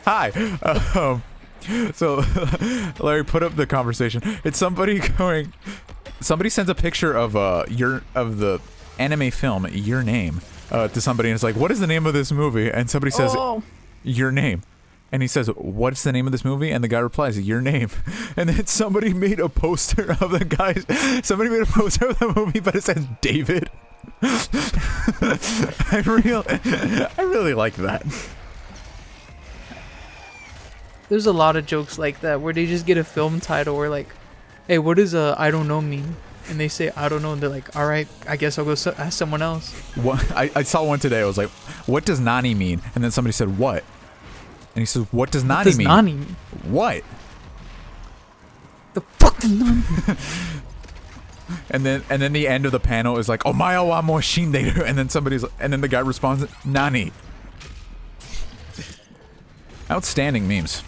Hi. So Larry, put up the conversation. It's somebody going. Somebody sends a picture of the anime film Your Name to somebody, and it's like, what is the name of this movie? And somebody says, Your Name. And he says, what's the name of this movie? And the guy replies, Your Name. And then somebody made a poster of the guy. Somebody made a poster of the movie, but it says David. I really like that. There's a lot of jokes like that where they just get a film title or like, hey, what does I don't know mean? And they say, I don't know. And they're like, all right, I guess I'll go ask someone else. What? I saw one today. I was like, what does Nani mean? And then somebody said, what? And he says, what does Nani mean? Nani mean? What? The fuck does Nani mean? And then the end of the panel is like, Omae wa mo shinderu. And then the guy responds, Nani. Outstanding memes.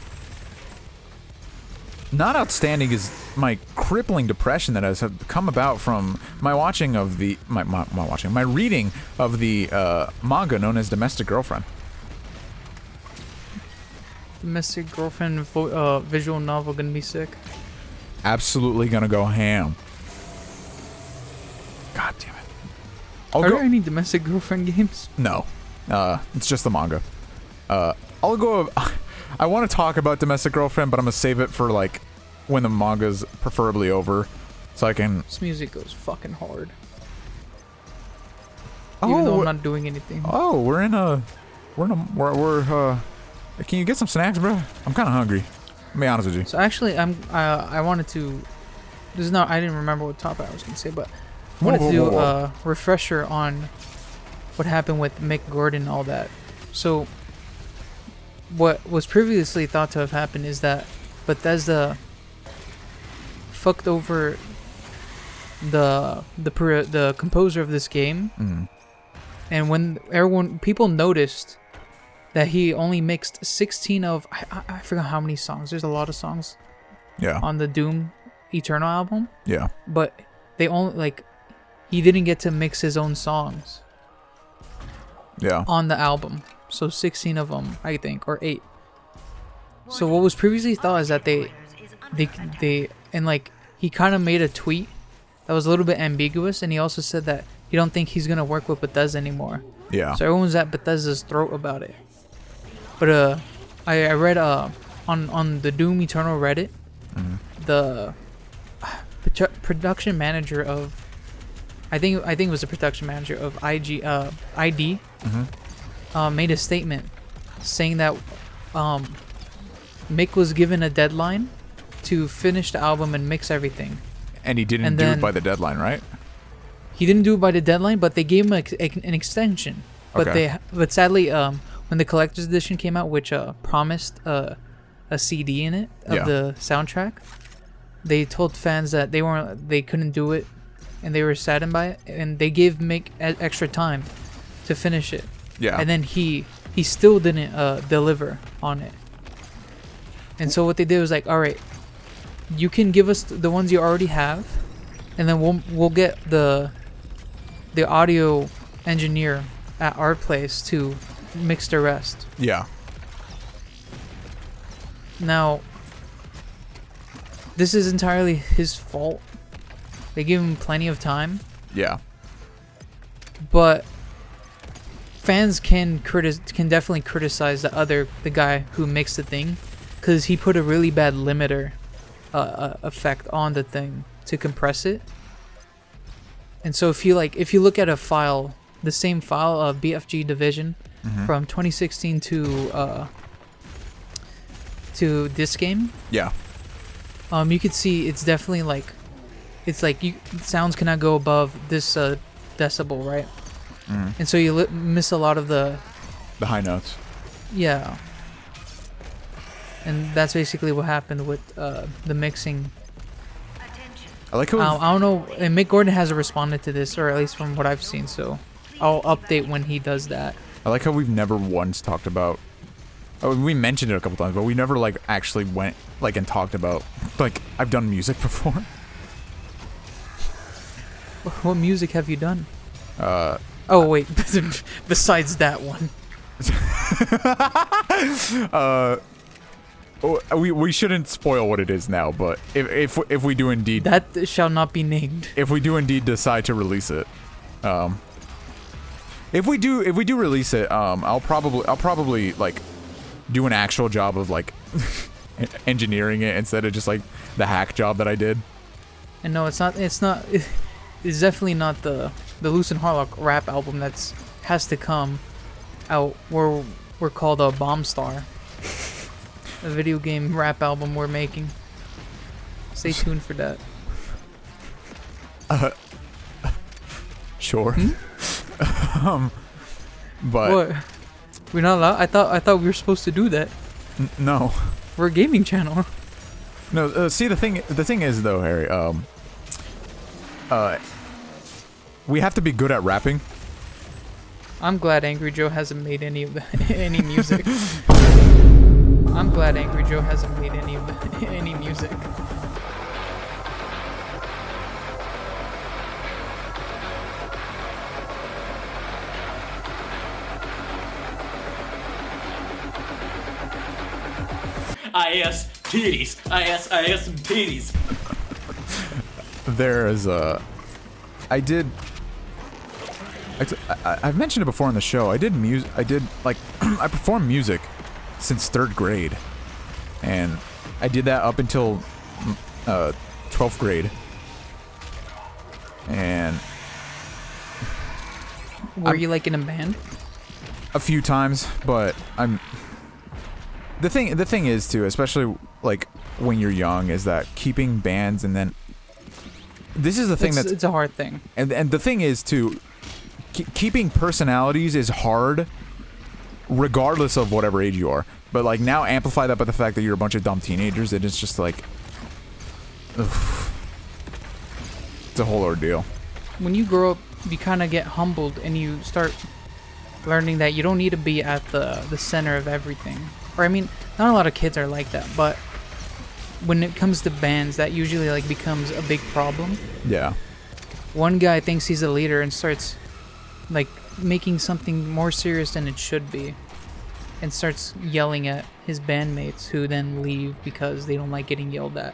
Not outstanding is my crippling depression that has come about from my watching of the my reading of the manga known as Domestic Girlfriend. Domestic Girlfriend visual novel gonna be sick. Absolutely gonna go ham. God damn it. Are there any Domestic Girlfriend games? No. It's just the manga. I'll go. I want to talk about Domestic Girlfriend, but I'm gonna save it for like when the manga's preferably over, so I can. This music goes fucking hard. Even though I'm not doing anything. Oh, we're Can you get some snacks, bro? I'm kind of hungry. I'll be honest with you. So actually, I wanted to. This is not. I didn't remember what topic I was gonna say, but I wanted to do a refresher on what happened with Mick Gordon and all that. So. What was previously thought to have happened is that Bethesda fucked over the composer of this game, and when people noticed that he only mixed 16 of I forgot how many songs. There's a lot of songs. Yeah. On the Doom Eternal album. Yeah. But they only he didn't get to mix his own songs. Yeah. On the album. So 16 of them, I think, or 8. So what was previously thought is that they and like he kind of made a tweet that was a little bit ambiguous, and he also said that he don't think he's gonna work with Bethesda anymore. Yeah. So everyone's at Bethesda's throat about it. But I read on the Doom Eternal Reddit, the production manager of I think it was the production manager of ID. Made a statement saying that Mick was given a deadline to finish the album and mix everything. And he didn't do it by the deadline, right? He didn't do it by the deadline, but they gave him an extension. But sadly, when the collector's edition came out, which promised a CD in it of the soundtrack, they told fans that they couldn't do it, and they were saddened by it, and they gave Mick extra time to finish it. Yeah. And then he still didn't deliver on it. And so what they did was like, all right, you can give us the ones you already have, and then we'll get the audio engineer at our place to mix the rest. Yeah. Now, this is entirely his fault. They gave him plenty of time. Yeah. But fans can definitely criticize the guy who mixed the thing, because he put a really bad limiter effect on the thing to compress it. And so if you look at a file, the same file of BFG Division from 2016 to this game, you could see it's definitely sounds cannot go above this decibel, right? And so you miss a lot of the high notes. Yeah. And that's basically what happened with the mixing. I like how I don't know, and Mick Gordon hasn't responded to this, or at least from what I've seen, so I'll update when he does that. I like how we've never once talked about. Oh, we mentioned it a couple times, but we never actually went and talked about I've done music before. What music have you done? Oh wait, besides that one. We shouldn't spoil what it is now, but if we do indeed That shall not be named. if we do indeed decide to release it, if we do release it, I'll probably like do an actual job of like engineering it instead of just like the hack job that I did. And no, it's not. It's definitely not the Loos Harlock rap album has to come out. We're called a Bomb Star, a video game rap album we're making. Stay tuned for that. Sure. But What? We're not allowed. I thought we were supposed to do that. No. We're a gaming channel. No, see the thing is though, Harry, we have to be good at rapping. I'm glad Angry Joe hasn't made any of any music. I'm glad Angry Joe hasn't made any music. I-S titties. I-S some titties. There's I've mentioned it before on the show. I did like I performed music since 3rd grade, and I did that up until 12th grade. And Were you like in a band? a few times, but the thing is too, especially like when you're young, is that keeping bands, and then this is the thing It's a hard thing. and the thing is too, keeping personalities is hard regardless of whatever age you are. But like now amplify that by the fact that you're a bunch of dumb teenagers, and it's just like, ugh, it's a whole ordeal. When you grow up, you kind of get humbled, and you start learning that you don't need to be at the center of everything. Or I mean, not a lot of kids are like that, but when it comes to bands, that usually like becomes a big problem. Yeah. One guy thinks he's a leader and starts like making something more serious than it should be, and starts yelling at his bandmates, who then leave because they don't like getting yelled at.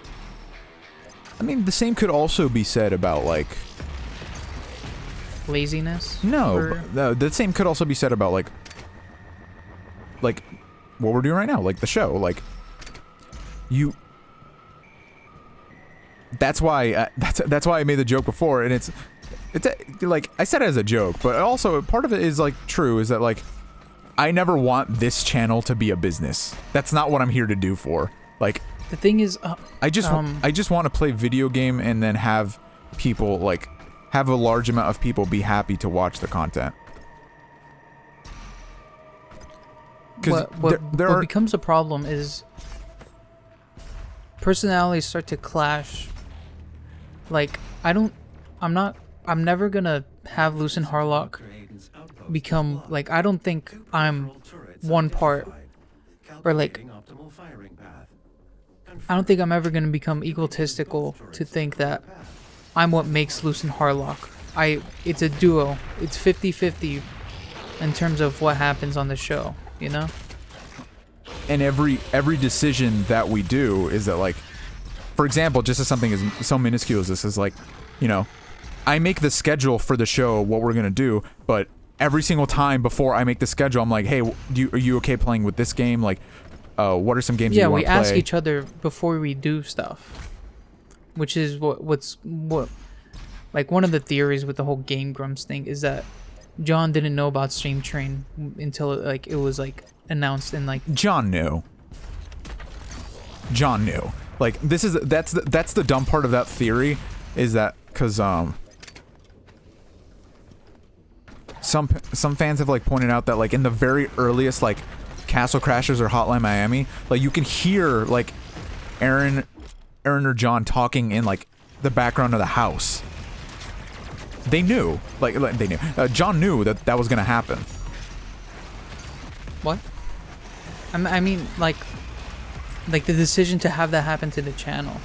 I mean, the same could also be said about like Laziness? the same could also be said about like what we're doing right now, like the show. Like that's why that's why I made the joke before, and it's like I said it as a joke, but also part of it is like true, is that like I never want this channel to be a business. That's not what I'm here to do for. Like The thing is, I just want to play video game and then have people like have a large amount of people be happy to watch the content. what becomes a problem is personalities start to clash. Like I'm never gonna have Loos Harlock become like, I don't think I'm one part, or like I don't think I'm ever gonna become egotistical to think that I'm what makes Loos Harlock. It's a duo. It's 50-50 in terms of what happens on the show, you know? And every decision that we do is that, like, for example, just as something as so minuscule as this is, like, you know, I make the schedule for the show, what we're gonna do, but every single time before I make the schedule, I'm like, hey, are you okay playing with this game? Like, what are some games you want to play? Yeah, we ask each other before we do stuff, which is what like one of the theories with the whole Game Grumps thing is that John didn't know about Stream Train until it was like announced, and like John knew. Like, that's the dumb part of that theory, is that because some fans have like pointed out that like in the very earliest like Castle Crashers or Hotline Miami, like you can hear like Aaron or John talking in like the background of the house. They knew, like they knew. John knew that was gonna happen. what? I mean like the decision to have that happen to the channel.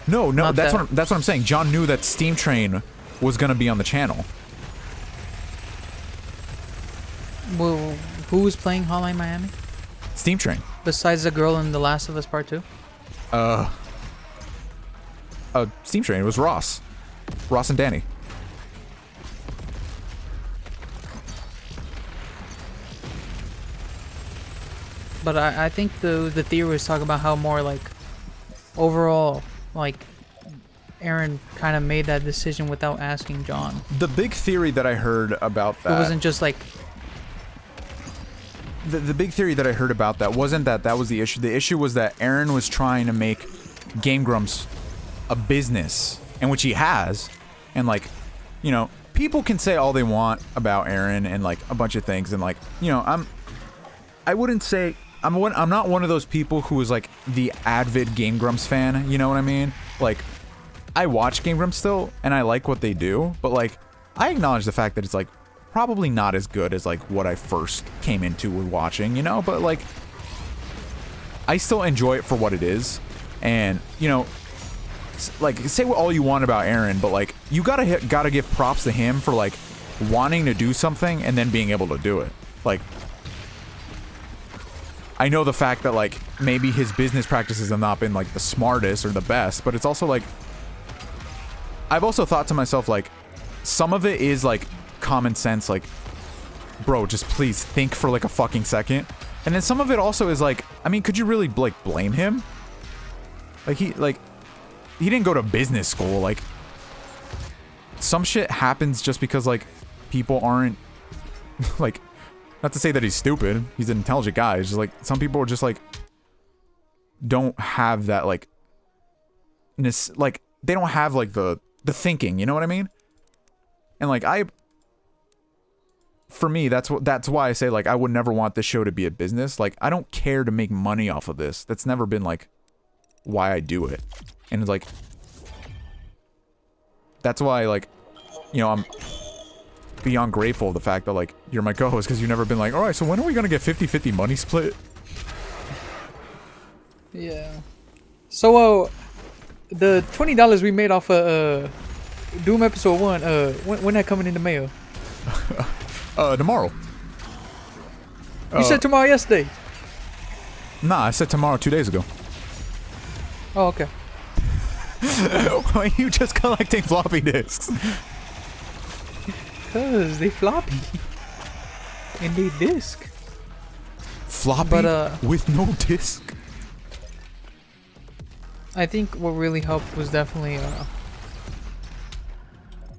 No, Not that's that. what I'm saying. John knew that Steam Train was gonna be on the channel. Well, Who was playing Hotline Miami? Steam Train. Besides the girl in The Last of Us Part 2? Steam Train. It was Ross. Ross and Danny. But I think the theory was talking about how more like overall like Aaron kind of made that decision without asking John. The big theory that I heard about that... It wasn't just like... The big theory that I heard about that wasn't that that was the issue. The issue was that Aaron was trying to make Game Grumps a business, and which he has. And like, you know, people can say all they want about Aaron and like a bunch of things, and like, you know, I wouldn't say I'm not one of those people who is like the avid Game Grumps fan, you know what I mean? Like, I watch Game Grumps still, and I like what they do, but like, I acknowledge the fact that it's like probably not as good as like what I first came into with watching, you know, but like, I still enjoy it for what it is. And, you know, like, say what all you want about Aaron, but like, you gotta give props to him for like wanting to do something and then being able to do it. Like, I know the fact that like maybe his business practices have not been like the smartest or the best, but it's also like, I've also thought to myself, like, some of it is like common sense, like, bro, just please think for like a fucking second. And then some of it also is like, I mean, could you really like blame him? Like, he didn't go to business school. Like, some shit happens just because like people aren't like, not to say that he's stupid, he's an intelligent guy. It's just like some people are just like don't have that like like they don't have like the thinking, you know what I mean? And like, for me, that's why I say like I would never want this show to be a business. Like, I don't care to make money off of this. That's never been like why I do it. And it's like, that's why, like, you know, I'm beyond grateful of the fact that like you're my co-host, because you've never been like, all right, so when are we gonna get 50-50 money split? Yeah. So the $20 we made off of Doom episode 1, when that coming in the mail? Tomorrow. You said tomorrow yesterday. Nah, I said tomorrow 2 days ago. Oh, okay. Why are you just collecting floppy disks? Cause they floppy. And they disc. Floppy but, with no disc? I think what really helped was definitely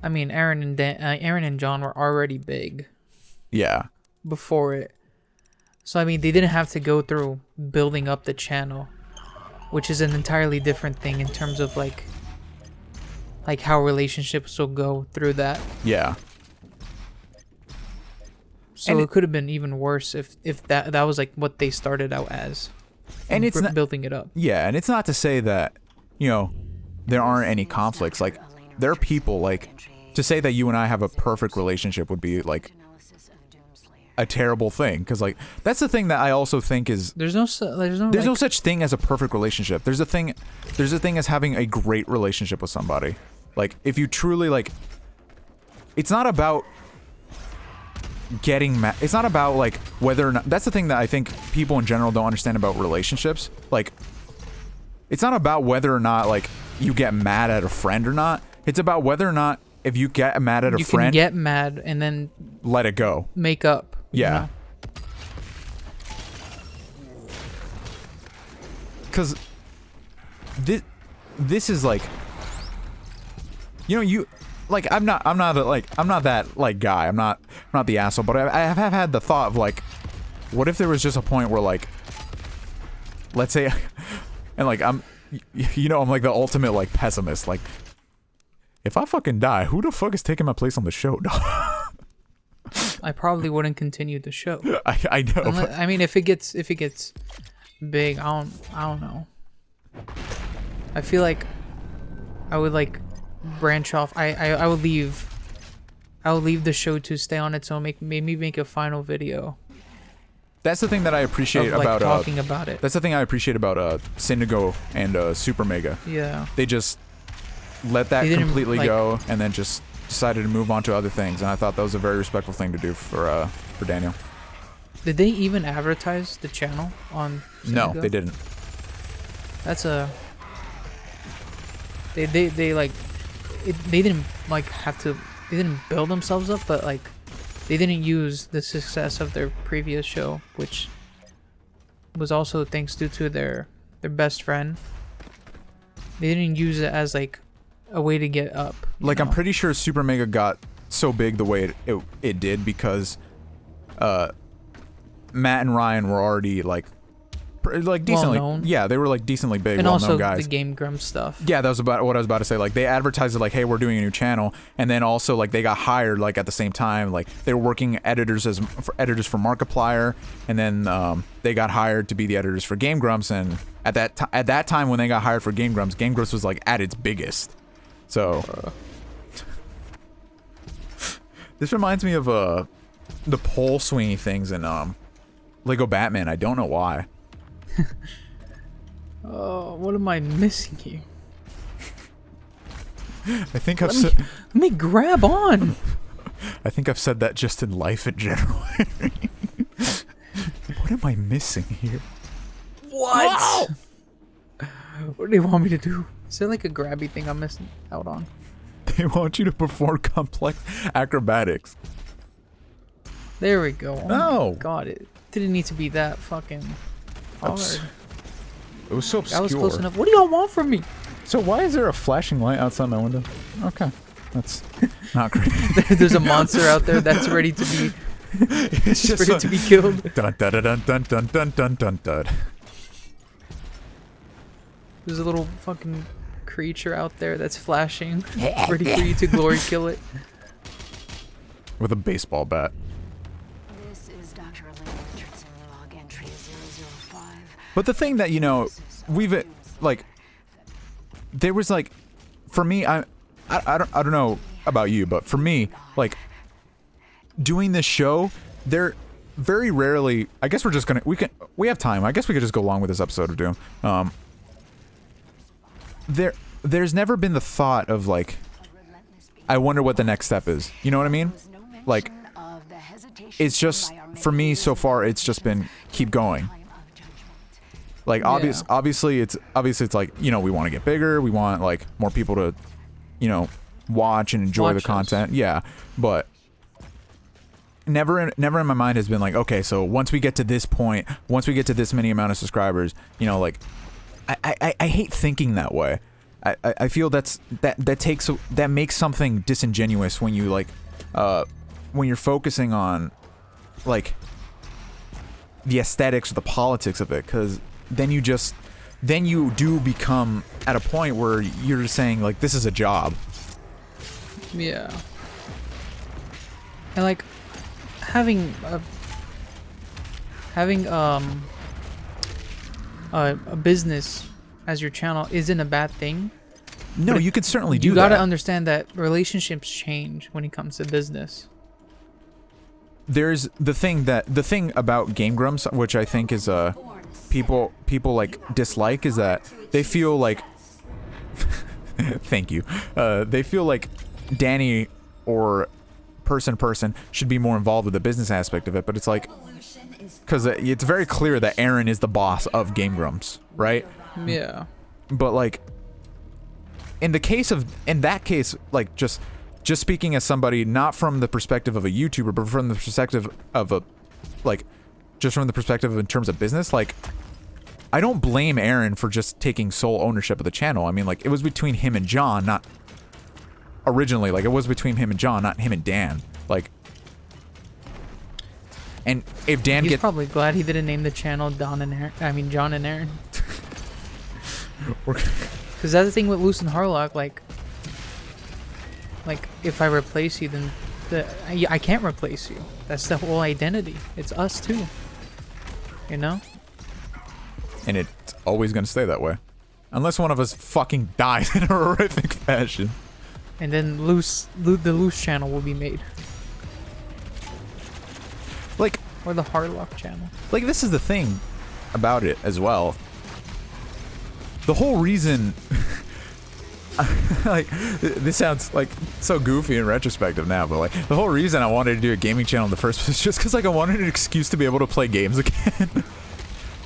I mean, Aaron and John were already big. Yeah. Before it. So I mean, they didn't have to go through building up the channel, which is an entirely different thing in terms of like how relationships will go through that. Yeah. So and it could have been even worse if that was like what they started out as. And it's not building it up. Yeah, and it's not to say that, you know, there aren't any conflicts. Like, there are people, like, to say that you and I have a perfect relationship would be like a terrible thing, because like that's the thing that I also think is there's no such thing as a perfect relationship. There's a thing as having a great relationship with somebody. Like, if you truly like, it's not about getting mad. It's not about like whether or not, that's the thing that I think people in general don't understand about relationships. Like, it's not about whether or not like you get mad at a friend or not. It's about whether or not if you get mad at a friend, you can get mad and then let it go. Make up. Yeah. Because this is like, you know, you like, I'm not that like guy. I'm not the asshole, but I have had the thought of like, what if there was just a point where like, let's say, and like I'm like the ultimate like pessimist. Like, if I fucking die, who the fuck is taking my place on the show, dog? I probably wouldn't continue the show. I know. I mean, if it gets big, I don't know. I feel like I would like branch off. I would leave the show to stay on its own. Maybe make a final video. That's the thing that I appreciate of, like, about talking about it. That's the thing I appreciate about Syndigo and Super Mega. Yeah. They just let that completely go and then just decided to move on to other things, and I thought that was a very respectful thing to do for Daniel. Did they even advertise the channel on? No, Synagogue? they didn't. That's a. They like, they didn't like have to. They didn't build themselves up, but like, they didn't use the success of their previous show, which was also thanks due to their best friend. They didn't use it as like a way to get up. Like, I'm pretty sure Super Mega got so big the way it did because Matt and Ryan were already like decently, well-known. yeah, they were like decently big, And well-known also guys. the Game Grumps stuff. Yeah, that was about what I was about to say. Like, they advertised it like, hey, we're doing a new channel, and then also like they got hired like at the same time. Like, they were working editors for Markiplier, and then they got hired to be the editors for Game Grumps. And at that time when they got hired for Game Grumps was like at its biggest. So this reminds me of the pole swingy things in Lego Batman. I don't know why. Oh, what am I missing here? I think I've Let me grab on. I think I've said that just in life in general. What am I missing here? What? What do they want me to do? Is there like a grabby thing I'm missing out on? They want you to perform complex acrobatics. There we go. Oh No. my God, it didn't need to be that fucking hard. It was so obscure. That was close enough. What do y'all want from me? So why is there a flashing light outside my window? Okay, that's not great. There's a monster out there that's ready to be It's just ready to be killed. dun dun dun dun dun dun dun dun dun. There's a little fucking creature out there that's flashing, ready for you to glory kill it. With a baseball bat. This is Dr. Elena Richardson, log entry 005. But the thing that, you know, we've like, there was like, for me, I don't know about you, but for me, like, doing this show, there very rarely, I guess we're just gonna, we have time. I guess we could just go along with this episode of Doom. There's never been the thought of like, I wonder what the next step is. You know what I mean? Like, it's just, for me so far, it's just been keep going. Like, obviously it's like, you know, we want to get bigger, we want like more people to, you know, watch and enjoy the content. Yeah, but never in my mind has been like, okay, so once we get to this point, once we get to this many amount of subscribers, you know, like, I hate thinking that way. I feel that makes something disingenuous when you like, when you're focusing on like the aesthetics or the politics of it, because then you do become at a point where you're just saying like, this is a job. Yeah. And like having a business as your channel isn't a bad thing. No, you could certainly do that. You gotta understand that relationships change when it comes to business. There's the thing about Game Grumps, which I think is people like dislike, is that they feel like thank you. They feel like Danny or person should be more involved with the business aspect of it, but it's like, because it's very clear that Aaron is the boss of Game Grumps, right? Yeah. But like, in that case, like just speaking as somebody not from the perspective of a YouTuber, but from the perspective of a, like, just from the perspective of in terms of business, like, I don't blame Aaron for just taking sole ownership of the channel. I mean, like, it was between him and John, not originally, like, it was between him and John, not him and Dan. Like, and if Dan He's probably glad he didn't name the channel John and Aaron. Because that's the thing with Loos Harlock, like if I replace you, then I can't replace you. That's the whole identity. It's us too. You know? And it's always gonna stay that way. Unless one of us fucking dies in a horrific fashion. And then the Loos channel will be made. Like, or the Harlock channel. Like, this is the thing about it as well. The whole reason like, this sounds like so goofy in retrospective now, but like the whole reason I wanted to do a gaming channel in the first place is just because like I wanted an excuse to be able to play games again.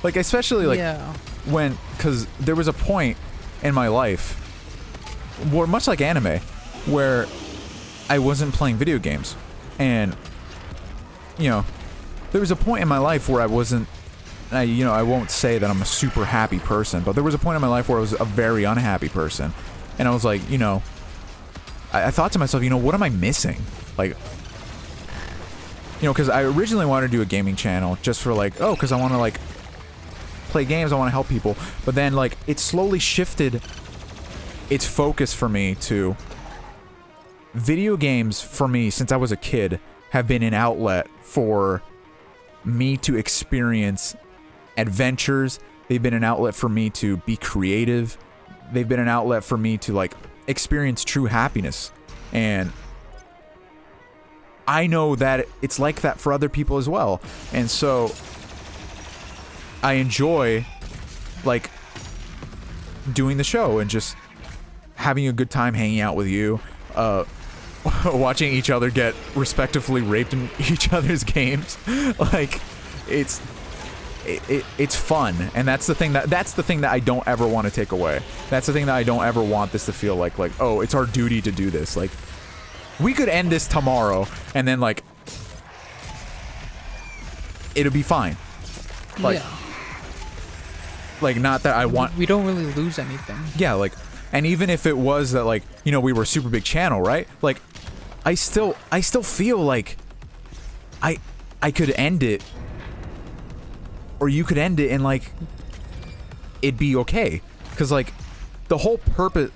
Like especially like when, because there was a point in my life where, much like anime, where I wasn't playing video games, and you know, there was a point in my life where I wasn't. I won't say that I'm a super happy person, but there was a point in my life where I was a very unhappy person. And I was like, I thought to myself, what am I missing? Like, because I originally wanted to do a gaming channel just for like, because I want to like play games, I want to help people. But then like it slowly shifted its focus for me to video games. For me, since I was a kid, have been an outlet for me to experience adventures. They've been an outlet for me to be creative. They've been an outlet for me to like experience true happiness. And I know that it's like that for other people as well. And so I enjoy like doing the show and just having a good time hanging out with you, watching each other get respectively raped in each other's games. Like it's fun, and that's the thing that I don't ever want to take away. That's the thing that I don't ever want this to feel like oh, it's our duty to do this. Like we could end this tomorrow and then like it'll be fine. Like like not that I want, we don't really lose anything. Yeah, like, and even if it was that like, we were a super big channel, right? Like I still feel like I could end it, or you could end it, and like it'd be okay, because like the whole purpose,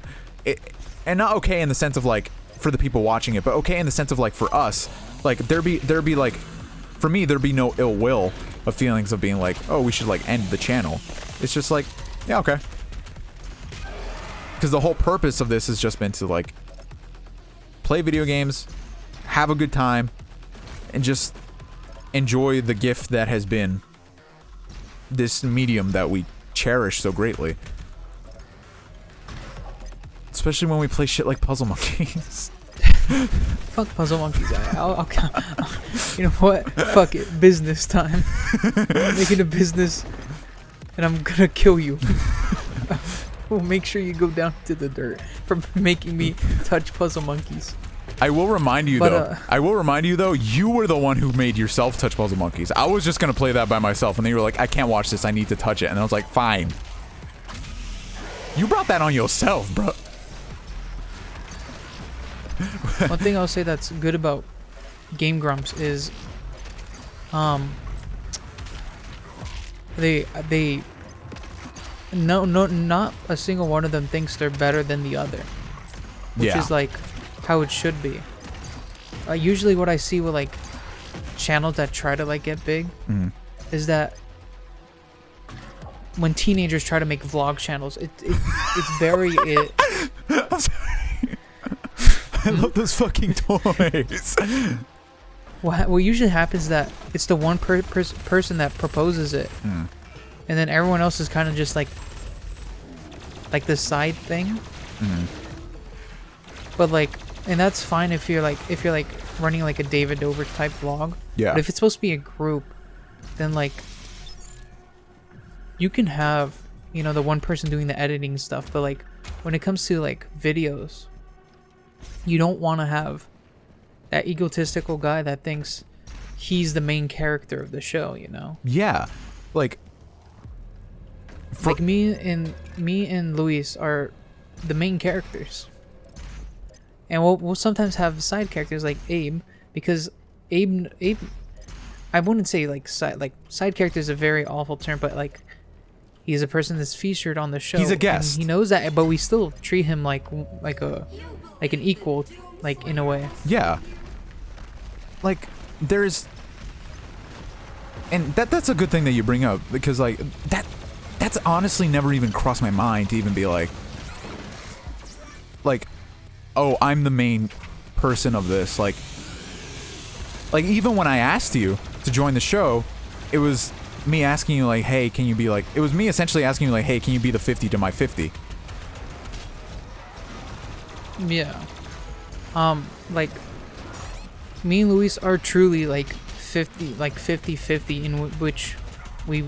and not okay in the sense of like for the people watching it, but okay in the sense of like for us, like there'd be like, for me there'd be no ill will of feelings of being like, oh, we should like end the channel. It's just like, yeah, okay, because the whole purpose of this has just been to like play video games, have a good time, and just enjoy the gift that has been this medium that we cherish so greatly. Especially when we play shit like Puzzle Monkeys. Fuck Puzzle Monkeys. I'll you know what? Fuck it. Business time. Make it a business, and I'm gonna kill you. We'll make sure you go down to the dirt for making me touch Puzzle Monkeys. I will remind you though, you were the one who made yourself touch Puzzle Monkeys. I was just gonna play that by myself, and then you were like, I can't watch this, I need to touch it. And I was like, fine. You brought that on yourself, bro. One thing I'll say that's good about Game Grumps is, not a single one of them thinks they're better than the other, which is like how it should be. Usually what I see with like channels that try to like get big is that when teenagers try to make vlog channels, it's very I'm sorry. I love those fucking toys. What usually happens is that it's the one person that proposes it, and then everyone else is kind of just like this side thing. But like, and that's fine if you're like running like a David Dobrik type vlog. Yeah. But if it's supposed to be a group, then like you can have the one person doing the editing stuff. But like when it comes to like videos, you don't want to have that egotistical guy that thinks he's the main character of the show. Yeah, like. Like me and Luis are the main characters, and we'll sometimes have side characters like Abe, because Abe I wouldn't say like side character is a very awful term, but like he's a person that's featured on the show. He's a guest. He knows that, but we still treat him like an equal, like in a way. Yeah. Like there's, and that's a good thing that you bring up, because like that's honestly never even crossed my mind to even be like, oh, I'm the main person of this. Like even when I asked you to join the show, it was me asking you like, hey, can you be like, it was me essentially asking you like, hey, can you be the 50 to my 50? Yeah. Like me and Luis are truly like 50-50 in which we,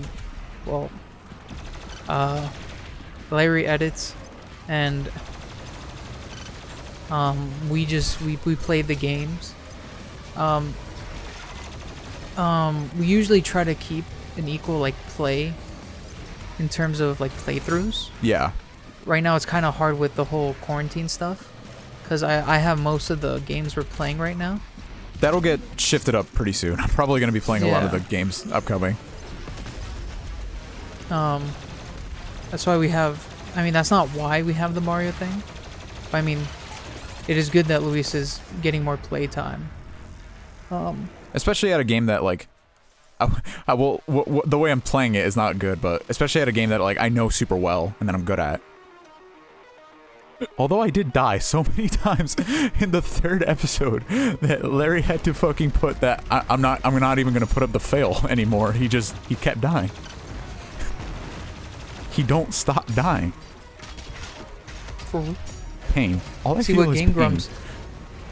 well, Larry edits, and we play the games. We usually try to keep an equal like play in terms of like playthroughs. Yeah. Right now it's kind of hard with the whole quarantine stuff, because I have most of the games we're playing right now. That'll get shifted up pretty soon. I'm probably going to be playing a lot of the games upcoming. That's why we have, I mean, that's not why we have the Mario thing. But I mean, it is good that Luis is getting more playtime. Especially at a game that, like, the way I'm playing it is not good, but especially at a game that, like, I know super well and that I'm good at. Although I did die so many times in the 3rd episode that Larry had to fucking put that, I'm not even gonna put up the fail anymore. He kept dying. He don't stop dying. For Pain. All I see feel what is Game pain. Grumps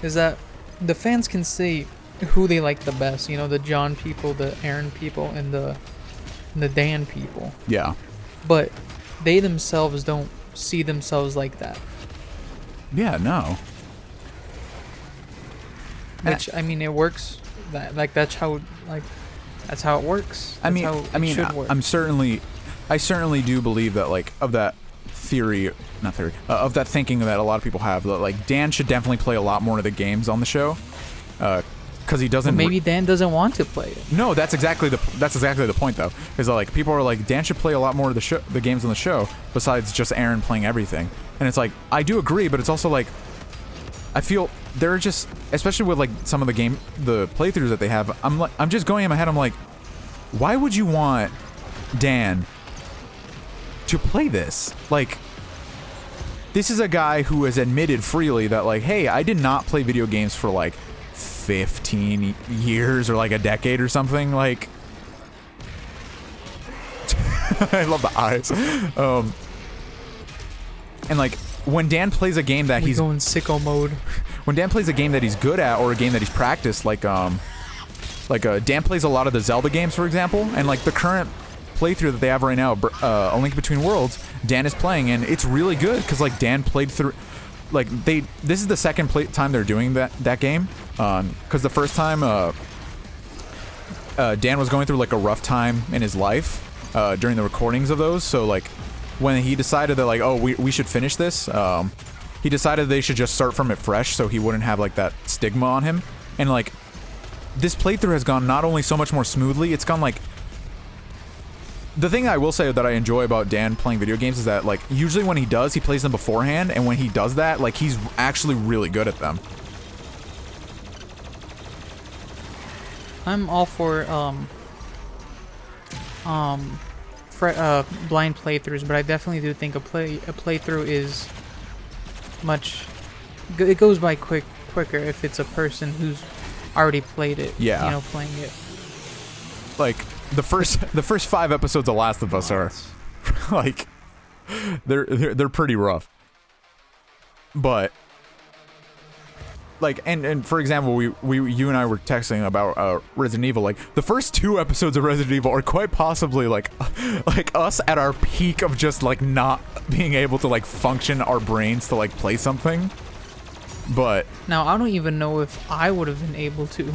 is that the fans can say who they like the best. You know, the John people, the Aaron people, and the Dan people. Yeah. But they themselves don't see themselves like that. Yeah, no. Which, I mean, it works. That's how it works. I That's how it should work. I certainly do believe that, like, of that thinking that a lot of people have, that, like, Dan should definitely play a lot more of the games on the show, because he doesn't. But maybe Dan doesn't want to play it. No, that's exactly the point, though. Is that, like, people are like, Dan should play a lot more of the games on the show besides just Aaron playing everything. And it's like, I do agree, but it's also like, I feel they're just, especially with like some of the playthroughs that they have. I'm just going in my head. I'm like, why would you want Dan to play this? Like, this is a guy who has admitted freely that, like, hey, I did not play video games for like 15 years or like a decade or something. Like, I love the eyes. And like, when Dan plays a game that he's going sicko mode, when Dan plays a game that he's good at or a game that he's practiced, like Dan plays a lot of the Zelda games, for example, and like the current playthrough that they have right now, A Link Between Worlds, Dan is playing, and it's really good because like Dan played through, like this is the second time they're doing that game, because the first time Dan was going through like a rough time in his life during the recordings of those, so like when he decided that like, oh, we should finish this, he decided they should just start from it fresh so he wouldn't have like that stigma on him, and like this playthrough has gone not only so much more smoothly, it's gone like, the thing I will say that I enjoy about Dan playing video games is that, like, usually when he plays them beforehand, and when he does that, like, he's actually really good at them. I'm all for blind playthroughs, but I definitely do think a playthrough is much. It goes by quicker if it's a person who's already played it. Yeah. You know, playing it. Like the first 5 episodes of Last of Us are like they're pretty rough. But like, and for example, you and I were texting about Resident Evil. Like, the first 2 episodes of Resident Evil are quite possibly like us at our peak of just like not being able to like function our brains to like play something. But now I don't even know if I would have been able to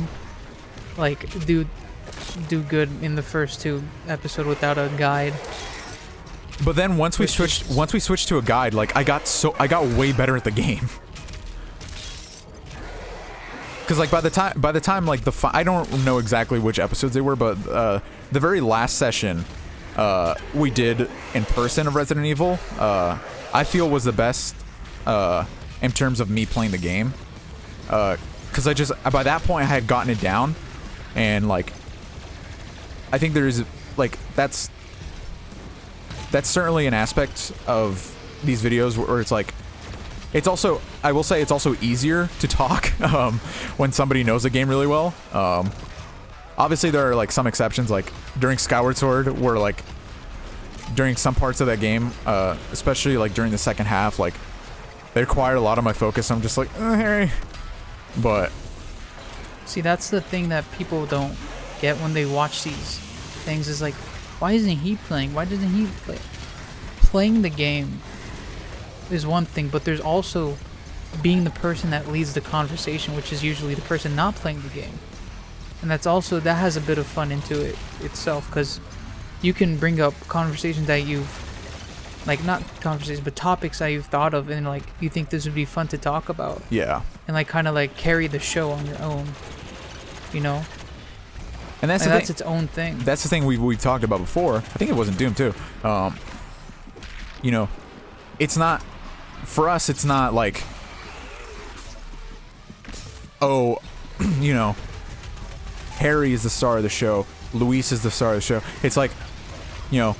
like do good in the first 2 episodes without a guide. But then once we switched to a guide, like I got way better at the game. Because like by the time like I don't know exactly which episodes they were, but the very last session we did in person of Resident Evil, I feel was the best in terms of me playing the game. Because by that point I had gotten it down, and like I think there's like that's certainly an aspect of these videos where it's like, it's also, I will say it's also easier to talk when somebody knows the game really well. Obviously there are like some exceptions, like during Skyward Sword, where like during some parts of that game, especially like during the second half, like They require a lot of my focus. I'm just like, oh, Harry. But See, that's the thing that people don't get when they watch these things is like, why isn't he playing? Why doesn't he play? Playing the game is one thing, but there's also being the person that leads the conversation, which is usually the person not playing the game. And that has a bit of fun into it itself, because you can bring up conversations that you've, like, not conversations, but topics that you've thought of, and like you think this would be fun to talk about. yeah. And like kind of like carry the show on your own, you know? And that's Like, the that's thing. its own thing. That's the thing we've talked about before. I think it was in Doom too. You know, it's not, for us, it's not like, oh, you know, Harry is the star of the show, Luis is the star of the show. It's like, you know,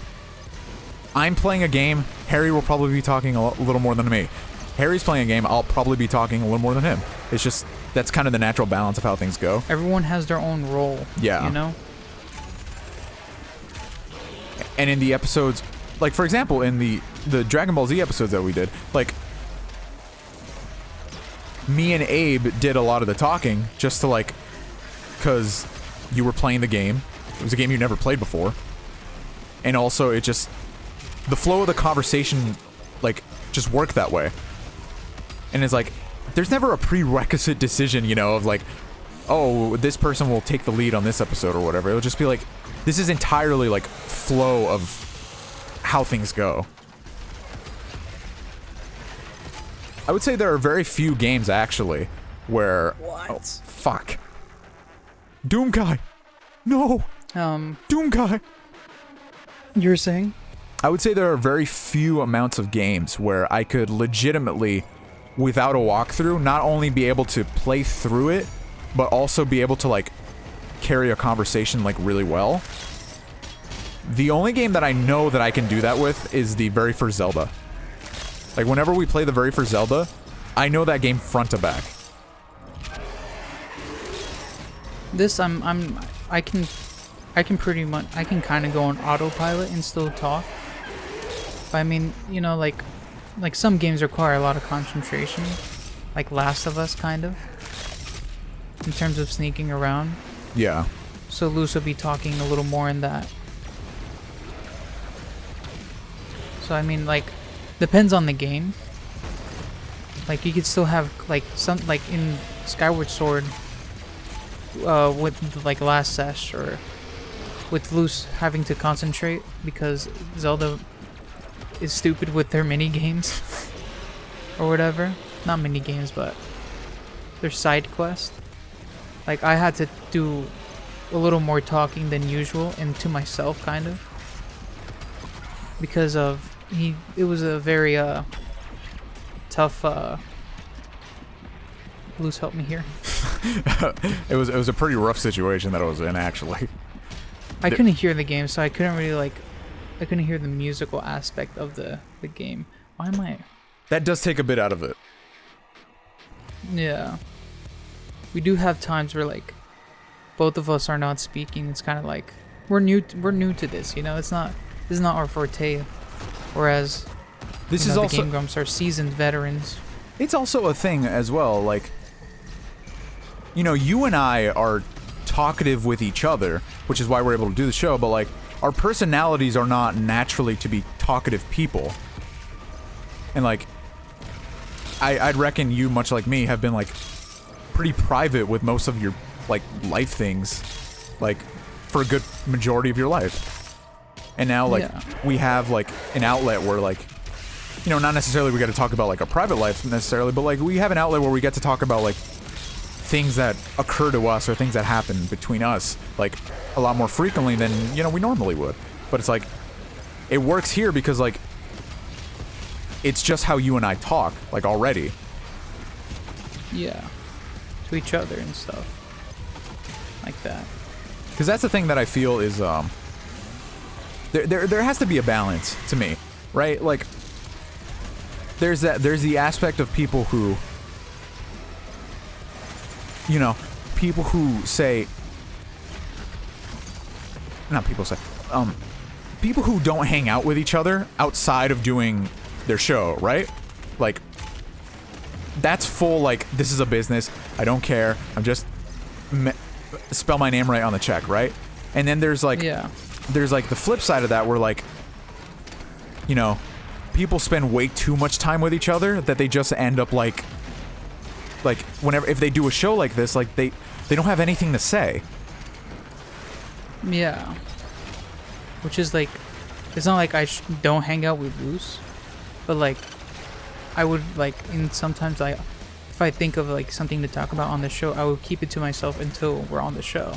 I'm playing a game, Harry will probably be talking a little more than me. Harry's playing a game, I'll probably be talking a little more than him. It's just, that's kind of the natural balance of how things go. Everyone has their own role. Yeah. You know? And in the episodes, like, for example, in the Dragon Ball Z episodes that we did, like, me and Abe did a lot of the talking just to, like, because you were playing the game. It was a game you never played before. And also, it just, the flow of the conversation, like, just worked that way. And it's like, there's never a prerequisite decision, you know, of like, oh, this person will take the lead on this episode or whatever. It'll just be like, this is entirely, like, flow of how things go. I would say there are very few games, actually, where... What? Oh, fuck. Doom Guy! No! Doom Guy! You're saying? I would say there are very few amounts of games where I could legitimately, without a walkthrough, not only be able to play through it, but also be able to, like, carry a conversation, like, really well. The only game that I know that I can do that with is the very first Zelda. Like, whenever we play the very first Zelda, I know that game front to back. This I can pretty much, I can kind of go on autopilot and still talk. But I mean, you know, like some games require a lot of concentration, like Last of Us, kind of, in terms of sneaking around. Yeah. So Loos will be talking a little more in that. So I mean, like, depends on the game. Like, you could still have, like, some, like in Skyward Sword, with like last sesh, or with Loos having to concentrate because Zelda is stupid with their mini games or whatever. Not mini games, but their side quest. Like, I had to do a little more talking than usual, and to myself, kind of, because of it was a very tough. Loos, help me here. It was a pretty rough situation that I was in, actually. I couldn't hear the game, so I couldn't really, like, I couldn't hear the musical aspect of the game. Why am I? That does take a bit out of it. Yeah. We do have times where, like, both of us are not speaking. It's kind of like we're new to this, you know. This is not our forte. Whereas This you is know, also the Game Grumps are seasoned veterans. It's also a thing as well, like, you know, you and I are talkative with each other, which is why we're able to do the show, but, like, our personalities are not naturally to be talkative people. And, like, I'd reckon you, much like me, have been, like, pretty private with most of your, like, life things, like, for a good majority of your life. And now, like, Yeah. we have, like, an outlet where, like, you know, not necessarily we got to talk about, like, our private life necessarily, but, like, we have an outlet where we get to talk about, like, things that occur to us or things that happen between us, like, a lot more frequently than, you know, we normally would. But it's like, it works here because, like, it's just how you and I talk, like, already. Yeah. To each other and stuff. Like that. Because that's the thing that I feel is, there has to be a balance to me, right? Like, there's the aspect of people who, you know, people who say, not people say, people who don't hang out with each other outside of doing their show, right? Like, that's full, like, this is a business. I don't care. I'm just spell my name right on the check, right? And then there's like, there's like the flip side of that where like, you know, people spend way too much time with each other that they just end up like whenever, if they do a show like this, like they don't have anything to say. Yeah. Which is like, it's not like I don't hang out with Loos, but like, I would like, and sometimes if I think of like something to talk about on the show, I would keep it to myself until we're on the show.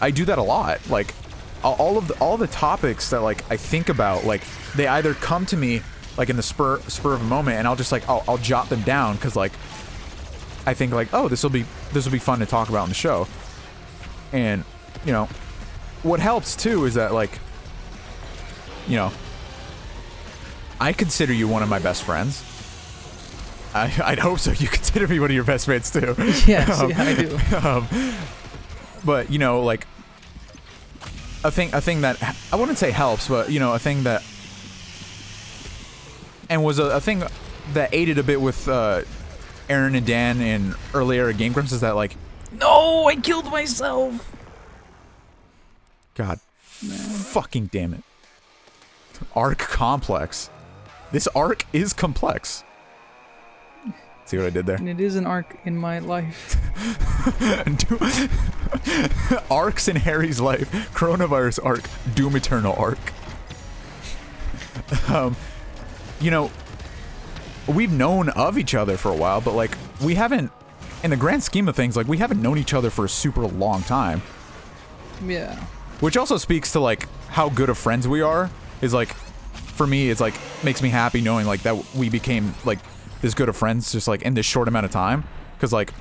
I do that a lot. Like, all the topics that like I think about, like they either come to me like in the spur of a moment, and I'll just like I'll jot them down because like I think like, oh, this will be fun to talk about on the show. And you know, what helps too is that like, you know, I consider you one of my best friends. I'd hope so. You consider me one of your best friends too. Yes, yeah, I do. But you know, like a thing that I wouldn't say helps, but you know, a thing that and was a thing that aided a bit with Aaron and Dan in earlier Game Grumps is that like, no, I killed myself. God, fucking damn it. Arc complex. This arc is complex. See what I did there? And it is an arc in my life. Arcs in Harry's life. Coronavirus arc. Doom Eternal arc. You know, we've known of each other for a while, but like we haven't, in the grand scheme of things, like we haven't known each other for a super long time. Yeah. Which also speaks to like how good of friends we are. Is like, for me, it's like makes me happy knowing like that we became like this good of friends just like in this short amount of time. Because like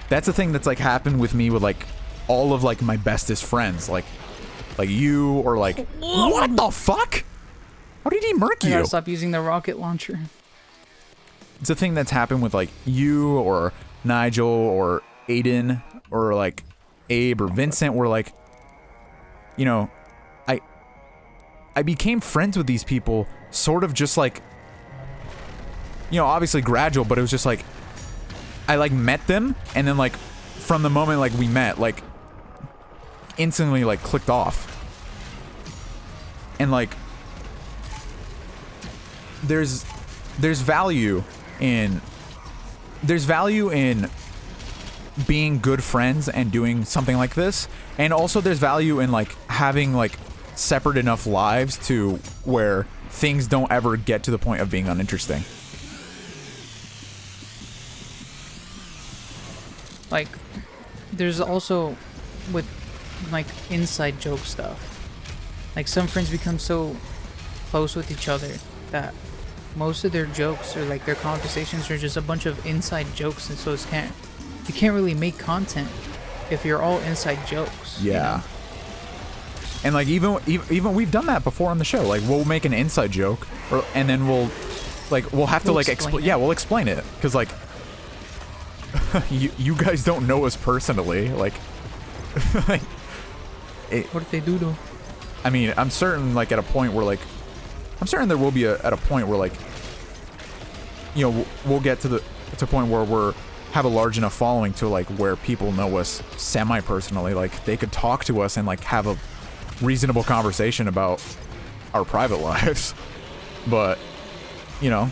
that's the thing that's like happened with me with like all of like my bestest friends, like you, or like, what the fuck? How did he murk you? I gotta stop using the rocket launcher. It's a thing that's happened with like you or Nigel or Aiden or like Abe or Vincent, where like, you know, I became friends with these people sort of just like, you know, obviously gradual, but it was just like I like met them, and then like from the moment like we met, like instantly like clicked off. And like there's value in being good friends and doing something like this, and also there's value in like having like separate enough lives to where things don't ever get to the point of being uninteresting. Like, there's also with like inside joke stuff. Like some friends become so close with each other that most of their jokes or like their conversations are just a bunch of inside jokes, and so you can't really make content if you're all inside jokes. Yeah. You know? And like even we've done that before on the show. Like we'll make an inside joke, and then we'll have to like explain. Yeah, we'll explain it because like you guys don't know us personally. Like, what if they do though? I mean, I'm certain like at a point where like there will be at a point where like, you know, we'll get to a point where we're have a large enough following to like where people know us semi personally. Like they could talk to us and like have a reasonable conversation about our private lives. But you know,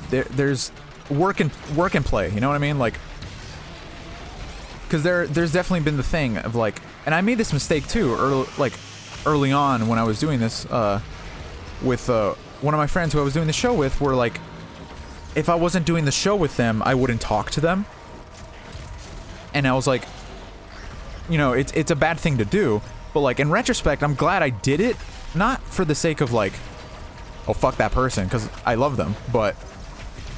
there's work and play, you know what I mean? Like, because there's definitely been the thing of like, and I made this mistake too early on when I was doing this with one of my friends who I was doing the show with, where like if I wasn't doing the show with them, I wouldn't talk to them. And I was like, you know, it's a bad thing to do, but like in retrospect, I'm glad I did it, not for the sake of like, oh fuck that person, because I love them, but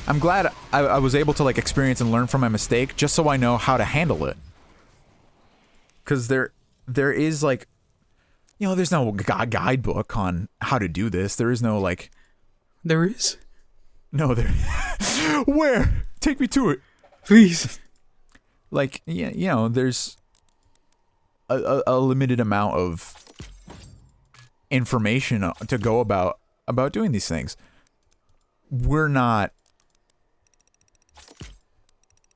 I'm glad I was able to like experience and learn from my mistake, just so I know how to handle it. Because there is like, you know, there's no guidebook on how to do this. There is no like. There is. No, there. Where? Take me to it, please. Like, yeah, you know, there's a limited amount of information to go about doing these things. we're not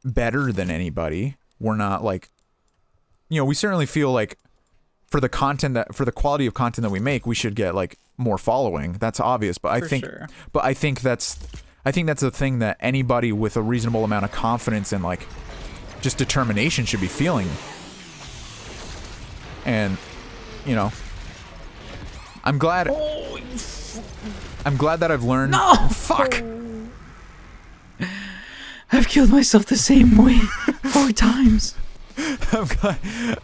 better than anybody. We're not like, you know, we certainly feel like for the quality of content that we make, we should get like more following. That's obvious, but I think that's a thing that anybody with a reasonable amount of confidence and like just determination should be feeling. And, you know, I'm glad that I've learned. No! Fuck! I've killed myself the same way 4 times.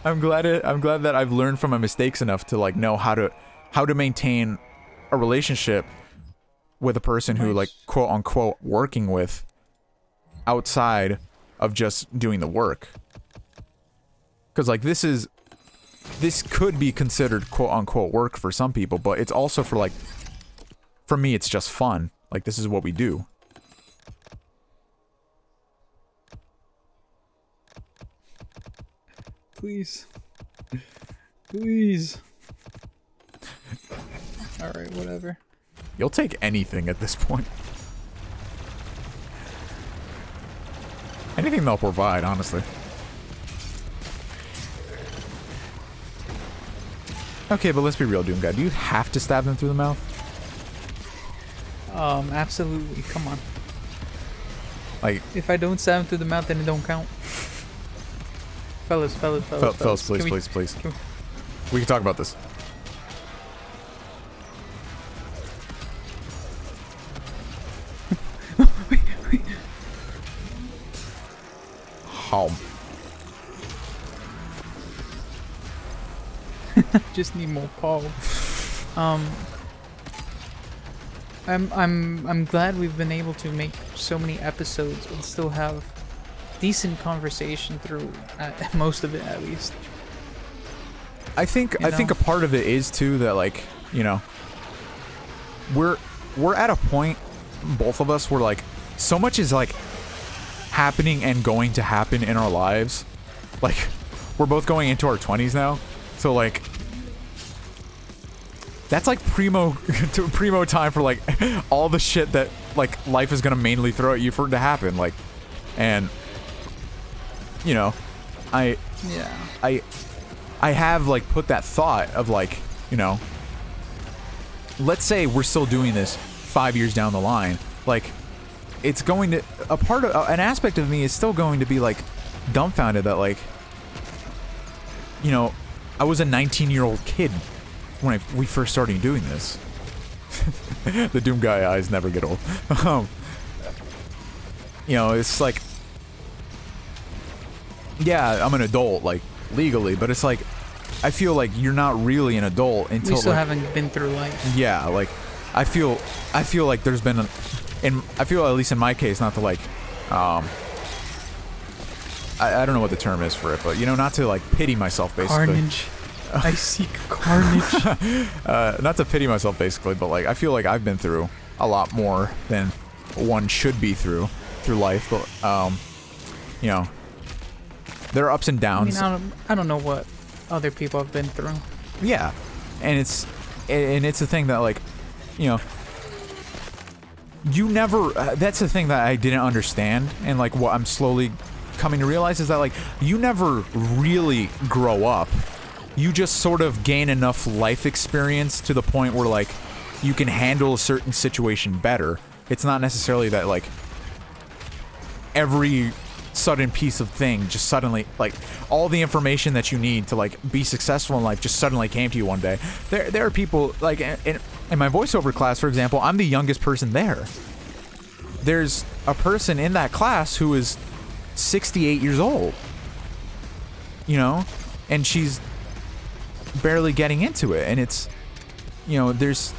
I'm glad that I've learned from my mistakes enough to like know how to maintain a relationship with a person who like quote unquote working with outside of just doing the work. Cause like this could be considered quote unquote work for some people, but it's also for me it's just fun. Like this is what we do. Please. Please. Alright, whatever. You'll take anything at this point. Anything they'll provide, honestly. Okay, but let's be real, Doom Guy. Do you have to stab them through the mouth? Absolutely. Come on. Like, if I don't stab him through the mouth, then it don't count. Fellas, please. We can talk about this. wait. Home. Just need more Paul. I'm glad we've been able to make so many episodes and still have decent conversation through most of it, at least. I think a part of it is too that like, you know, we're at a point, both of us, where like so much is like happening and going to happen in our lives. Like we're both going into our 20s now, so like that's like primo time for like all the shit that like life is gonna mainly throw at you for it to happen. Like, and you know, I have like put that thought of like, you know, let's say we're still doing this 5 years down the line, like it's going to an aspect of me is still going to be like dumbfounded that like, you know, I was a 19-year-old kid when we first started doing this. The Doom Guy eyes never get old. You know, it's like, yeah, I'm an adult, like, legally, but it's like, I feel like you're not really an adult until, we still like, haven't been through life. Yeah, like, I feel like there's been I feel, at least in my case, not to, like, I don't know what the term is for it, but, you know, not to, like, pity myself, basically. Carnage. I seek carnage. Not to pity myself, basically, but, like, I feel like I've been through a lot more than one should be through life, but, you know, there are ups and downs. I mean, I don't know what other people have been through. Yeah, and it's the thing that, like, you know, you never. That's the thing that I didn't understand, and like what I'm slowly coming to realize is that like you never really grow up. You just sort of gain enough life experience to the point where like you can handle a certain situation better. It's not necessarily that like every sudden piece of thing just suddenly, like, all the information that you need to like be successful in life just suddenly came to you one day. There are people like in my voiceover class, for example, I'm the youngest person there. There's a person in that class who is 68 years old, you know, and she's barely getting into it, and it's, you know, there's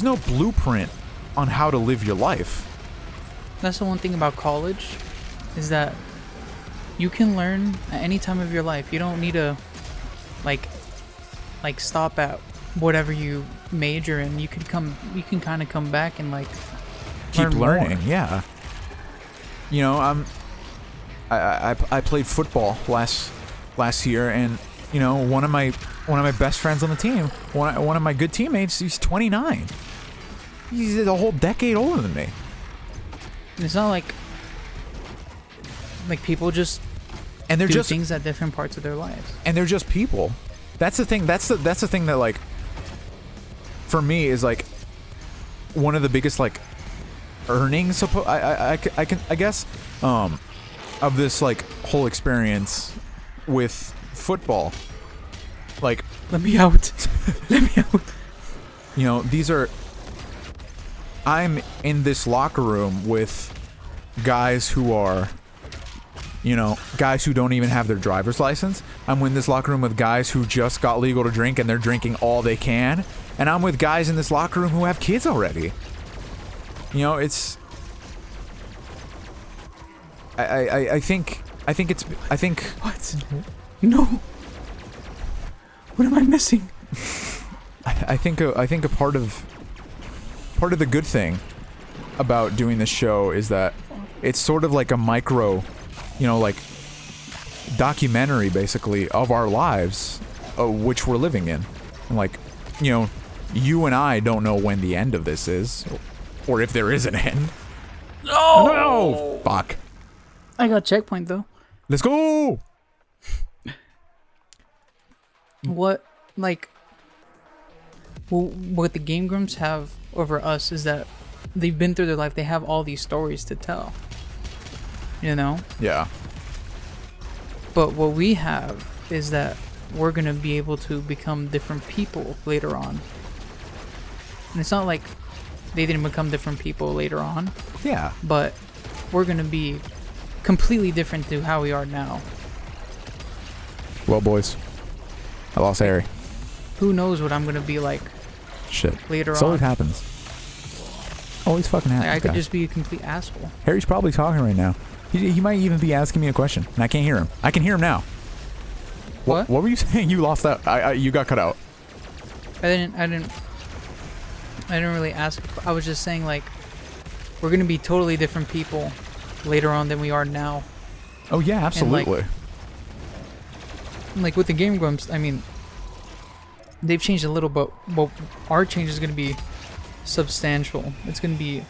no blueprint on how to live your life. That's the one thing about college, is that you can learn at any time of your life. You don't need to like stop at whatever you major in. You can kind of come back and like keep learning. More. Yeah, you know, I played football last year, and you know, one of my best friends on the team, one of my good teammates, he's 29. He's a whole decade older than me. And it's not like people just And they're do just things at different parts of their lives. and they're just people. That's the thing. That's the thing that like for me is like one of the biggest like earnings I guess of this like whole experience with football. Like, Let me out. Let me out. you know, I'm in this locker room with guys who are, you know, guys who don't even have their driver's license. I'm in this locker room with guys who just got legal to drink and they're drinking all they can. And I'm with guys in this locker room who have kids already. You know, it's... I think... What? No. What am I missing? I think a part of the good thing about doing this show is that it's sort of like a micro, you know, like documentary basically of our lives, which we're living in. And like, you know, you and I don't know when the end of this is, or if there is an end. No! Fuck. I got checkpoint though. Let's go! What, like, well, what the Game Grumps have over us is that they've been through their life. They have all these stories to tell. You know? Yeah. But what we have is that we're going to be able to become different people later on. And it's not like they didn't become different people later on, Yeah. but we're going to be completely different to how we are now. Well, boys, I lost Harry. Who knows what I'm going to be like Shit. later This on. always happens. Always fucking happens. Like, I could guys. just be a complete asshole. Harry's probably talking right now. He might even be asking me a question, and I can't hear him. I can hear him now. What? What were you saying? You lost that. You got cut out. I didn't really ask. I was just saying, like, we're gonna be totally different people later on than we are now. Oh yeah, absolutely. And, like with the Game Grumps, I mean, they've changed a little, but our change is gonna be substantial. It's gonna be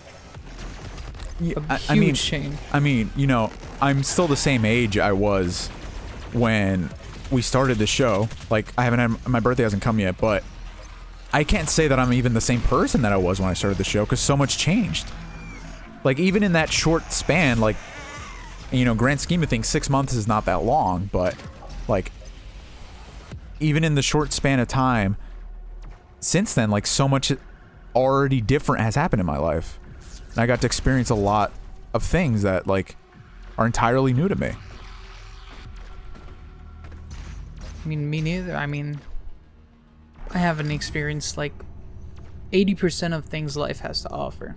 a huge change. I mean, you know, I'm still the same age I was when we started the show. Like, I haven't had, my birthday hasn't come yet, but I can't say that I'm even the same person that I was when I started the show, because so much changed. Like, even in that short span, like, you know, grand scheme of things, 6 months is not that long, but, like, even in the short span of time since then, like, so much already different has happened in my life. And I got to experience a lot of things that, like, are entirely new to me. I mean, me neither. I mean, I haven't experienced like 80% of things life has to offer.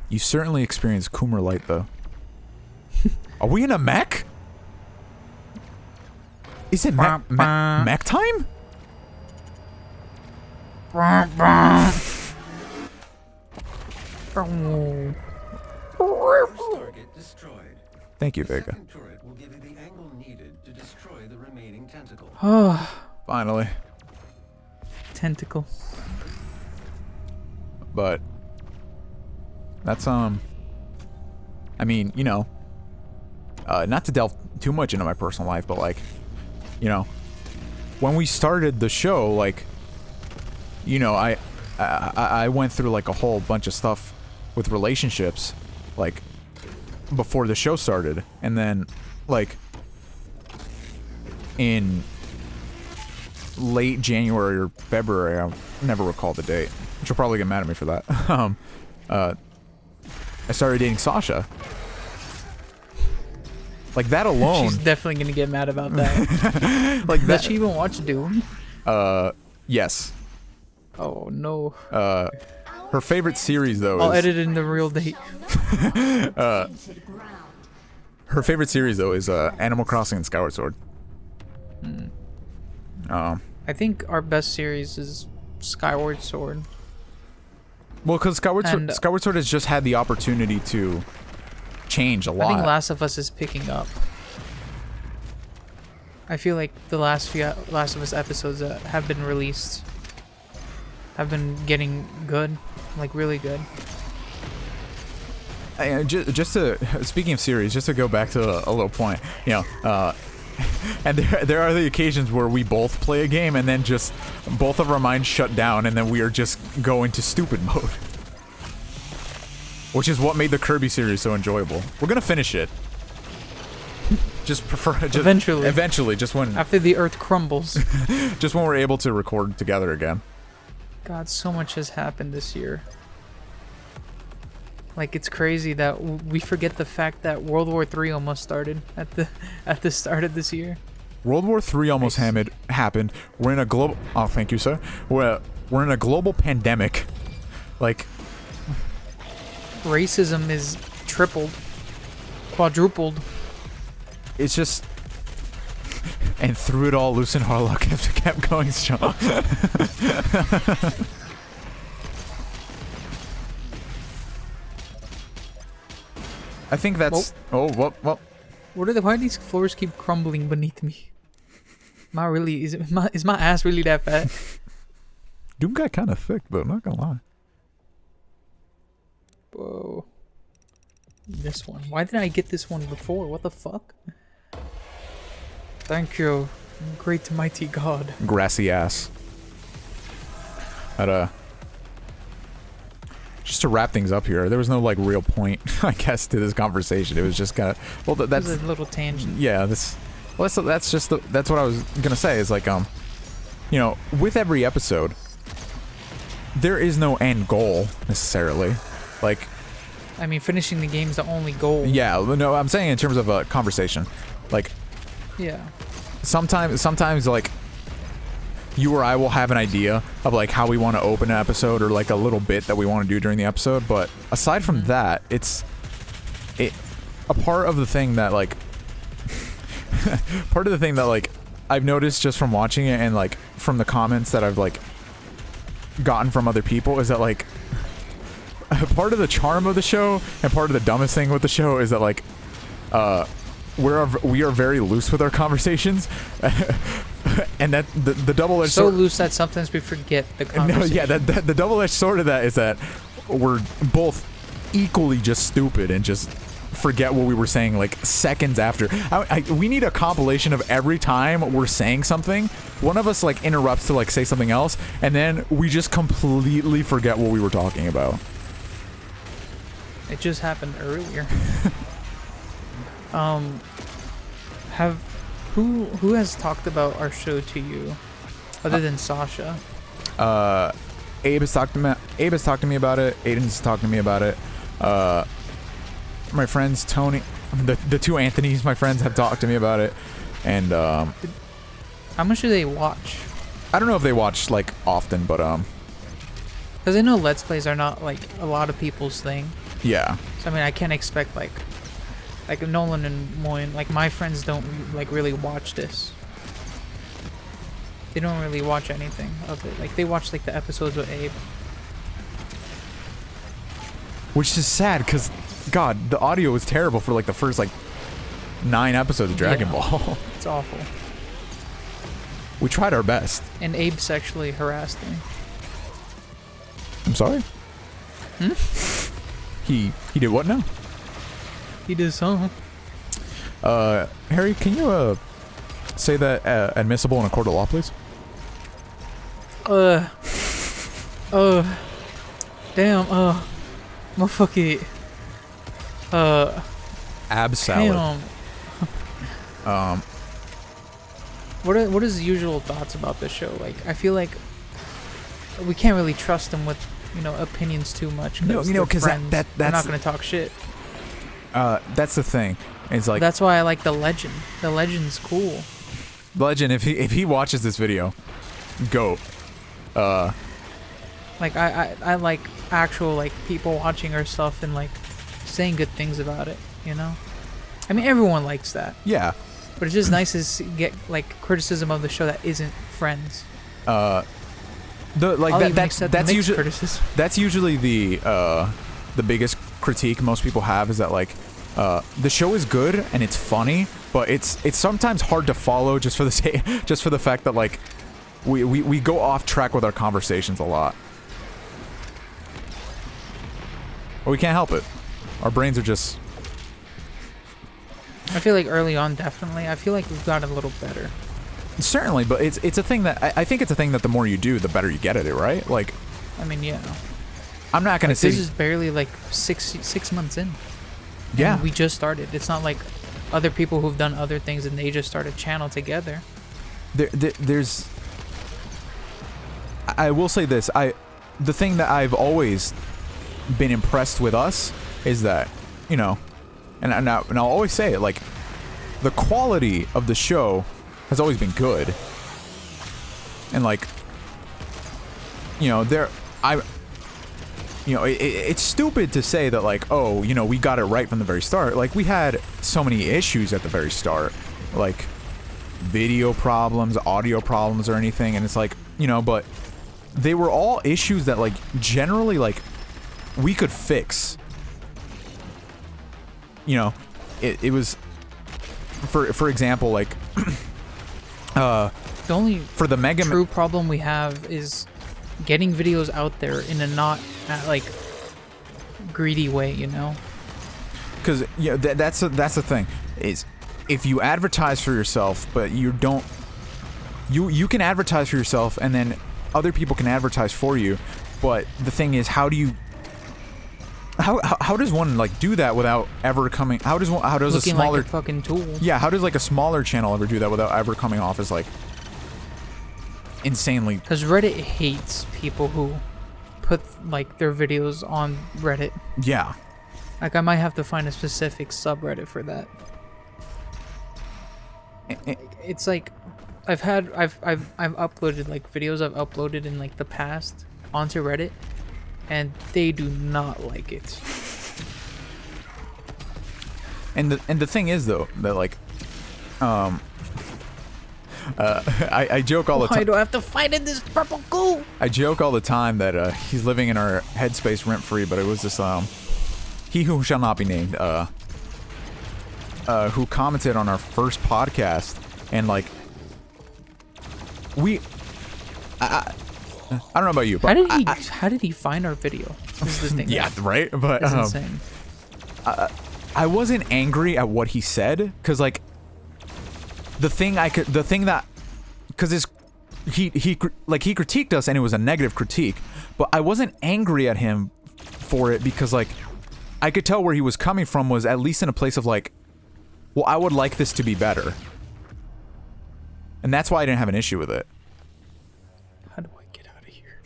You certainly experienced Coomer Light, though. Are we in a mech? Is it mech time? Target destroyed. Thank you, The Vega. second turret will give you the angle needed to destroy the remaining tentacle. Oh, Finally. tentacle. But that's I mean, you know, not to delve too much into my personal life, but like, you know, when we started the show, like, you know, I went through like a whole bunch of stuff with relationships, like, before the show started, and then like in late January or February, I never recall the date, which will probably get mad at me for that. I started dating Sasha. Like, that alone. She's definitely gonna get mad about that. Like Does that. she even watch Doom? Yes. Oh no. Her favorite series though I'll is edit in the real date. Tainted ground. her favorite series though is Animal Crossing and Skyward Sword. I think our best series is Skyward Sword. Well, because And- Skyward Sword has just had the opportunity to change a I lot. think Last of Us is picking up. I feel like the last few Last of Us episodes that have been released have been getting good, like really good. just to speaking of series, just to go back to a little point, you know, and there are the occasions where we both play a game and then just both of our minds shut down and then we are just go into stupid mode, which is what made the Kirby series so enjoyable. We're gonna finish it. Just eventually, just when after the earth crumbles. just when we're able to record together again. God, so much has happened this year. Like, it's crazy that we forget the fact that World War III almost started at the start of this year. World War III almost happened. We're in a global. Oh, thank you, sir. We're in a global pandemic. Like, racism is tripled, quadrupled. It's just. And through it all, Loos Harlock kept going strong. I think that's. Oh, what? Why do these floors keep crumbling beneath me? Is my ass really that fat? Doom got kind of thick, though. Not gonna lie. Whoa. This one. Why did I get this one before? What the fuck? Thank you, great mighty God. Grassy ass. But just to wrap things up here, there was no like real point, I guess, to this conversation. It was just kind of that's a little tangent. Yeah, that's just that's what I was gonna say. Is like you know, with every episode, there is no end goal necessarily. Like, I mean, finishing the game is the only goal. Yeah, no, I'm saying in terms of a conversation, like. Yeah. Sometimes like you or I will have an idea of like how we want to open an episode or like a little bit that we want to do during the episode, but aside from that, it's a part of the thing that like I've noticed just from watching it and like from the comments that I've like gotten from other people is that like part of the charm of the show and part of the dumbest thing with the show is that like we are very loose with our conversations, and that the double-edged so loose that sometimes we forget the conversation. No, yeah, the double-edged sword of that is that we're both equally just stupid and just forget what we were saying like seconds after. We need a compilation of every time we're saying something, one of us like interrupts to like say something else, and then we just completely forget what we were talking about. It just happened earlier. Who has talked about our show to you other than Sasha? Abe has talked to me about it. Aiden's talked to me about it. My friends Tony, the two Anthonys, my friends, have talked to me about it. And how much do they watch? I don't know if they watch like often, but because I know Let's Plays are not like a lot of people's thing. Yeah. So I mean, I can't expect like Nolan and Moyne, like my friends don't like really watch this. They don't really watch anything of it. Like they watch like the episodes with Abe. Which is sad because, God, the audio was terrible for like the first like 9 episodes of Dragon Ball. It's awful. We tried our best. And Abe sexually harassed me. I'm sorry? He did what now? He did something. Harry, can you say that admissible in a court of law, please? Damn, motherfucker. Ab salad. Damn. What is the usual thoughts about this show? Like, I feel like we can't really trust them with, you know, opinions too much. No, you know, because that's they're not gonna talk shit. That's the thing. It's like that's why I like the Legend. The Legend's cool. Legend, if he watches this video, go. Like I like actual like people watching our stuff and like saying good things about it. You know, I mean everyone likes that. Yeah. But it's just nice to get like criticism of the show that isn't Friends. That's usually the biggest critique most people have is that like the show is good and it's funny, but it's sometimes hard to follow just for the fact that like we go off track with our conversations a lot. But we can't help it. Our brains are just... I feel like early on, definitely. I feel like we've gotten a little better. Certainly, but it's a thing that... I think it's a thing that the more you do, the better you get at it, right? Like... I mean, yeah. I'm not going to say... This is barely like six months in. Yeah. And we just started. It's not like other people who've done other things and they just started channel together. There's... I will say this. The thing that I've always been impressed with us is that, you know, and I'll always say it, like, the quality of the show has always been good. And, like, you know, it's stupid to say that, like, oh, you know, we got it right from the very start. Like, we had so many issues at the very start, like video problems, audio problems, or anything, and it's like, you know, but they were all issues that, like, generally, like, we could fix. You know, it was, for example, like, the only for the Mega true problem we have is getting videos out there in a not like greedy way, you know. Because yeah, that's the thing is, if you advertise for yourself, but you don't, you can advertise for yourself, and then other people can advertise for you. But the thing is, how does one like do that without ever coming? How does Looking a smaller like a fucking tool? Yeah, how does like a smaller channel ever do that without ever coming off as like insanely? Because Reddit hates people who put like their videos on Reddit. Yeah. Like, I might have to find a specific subreddit for that. It's like I've uploaded like videos I've uploaded in like the past onto Reddit, and they do not like it. And the thing is though that like I joke all the time. Why do I have to fight in this purple goo? I joke all the time that he's living in our headspace rent free, but it was this he who shall not be named who commented on our first podcast, and like I don't know about you, but how did he find our video? This is the thing. Yeah, right. But it's insane. I wasn't angry at what he said, because like because he critiqued us and it was a negative critique, but I wasn't angry at him for it, because like I could tell where he was coming from was at least in a place of like, well, I would like this to be better, and that's why I didn't have an issue with it. How do I get out of here?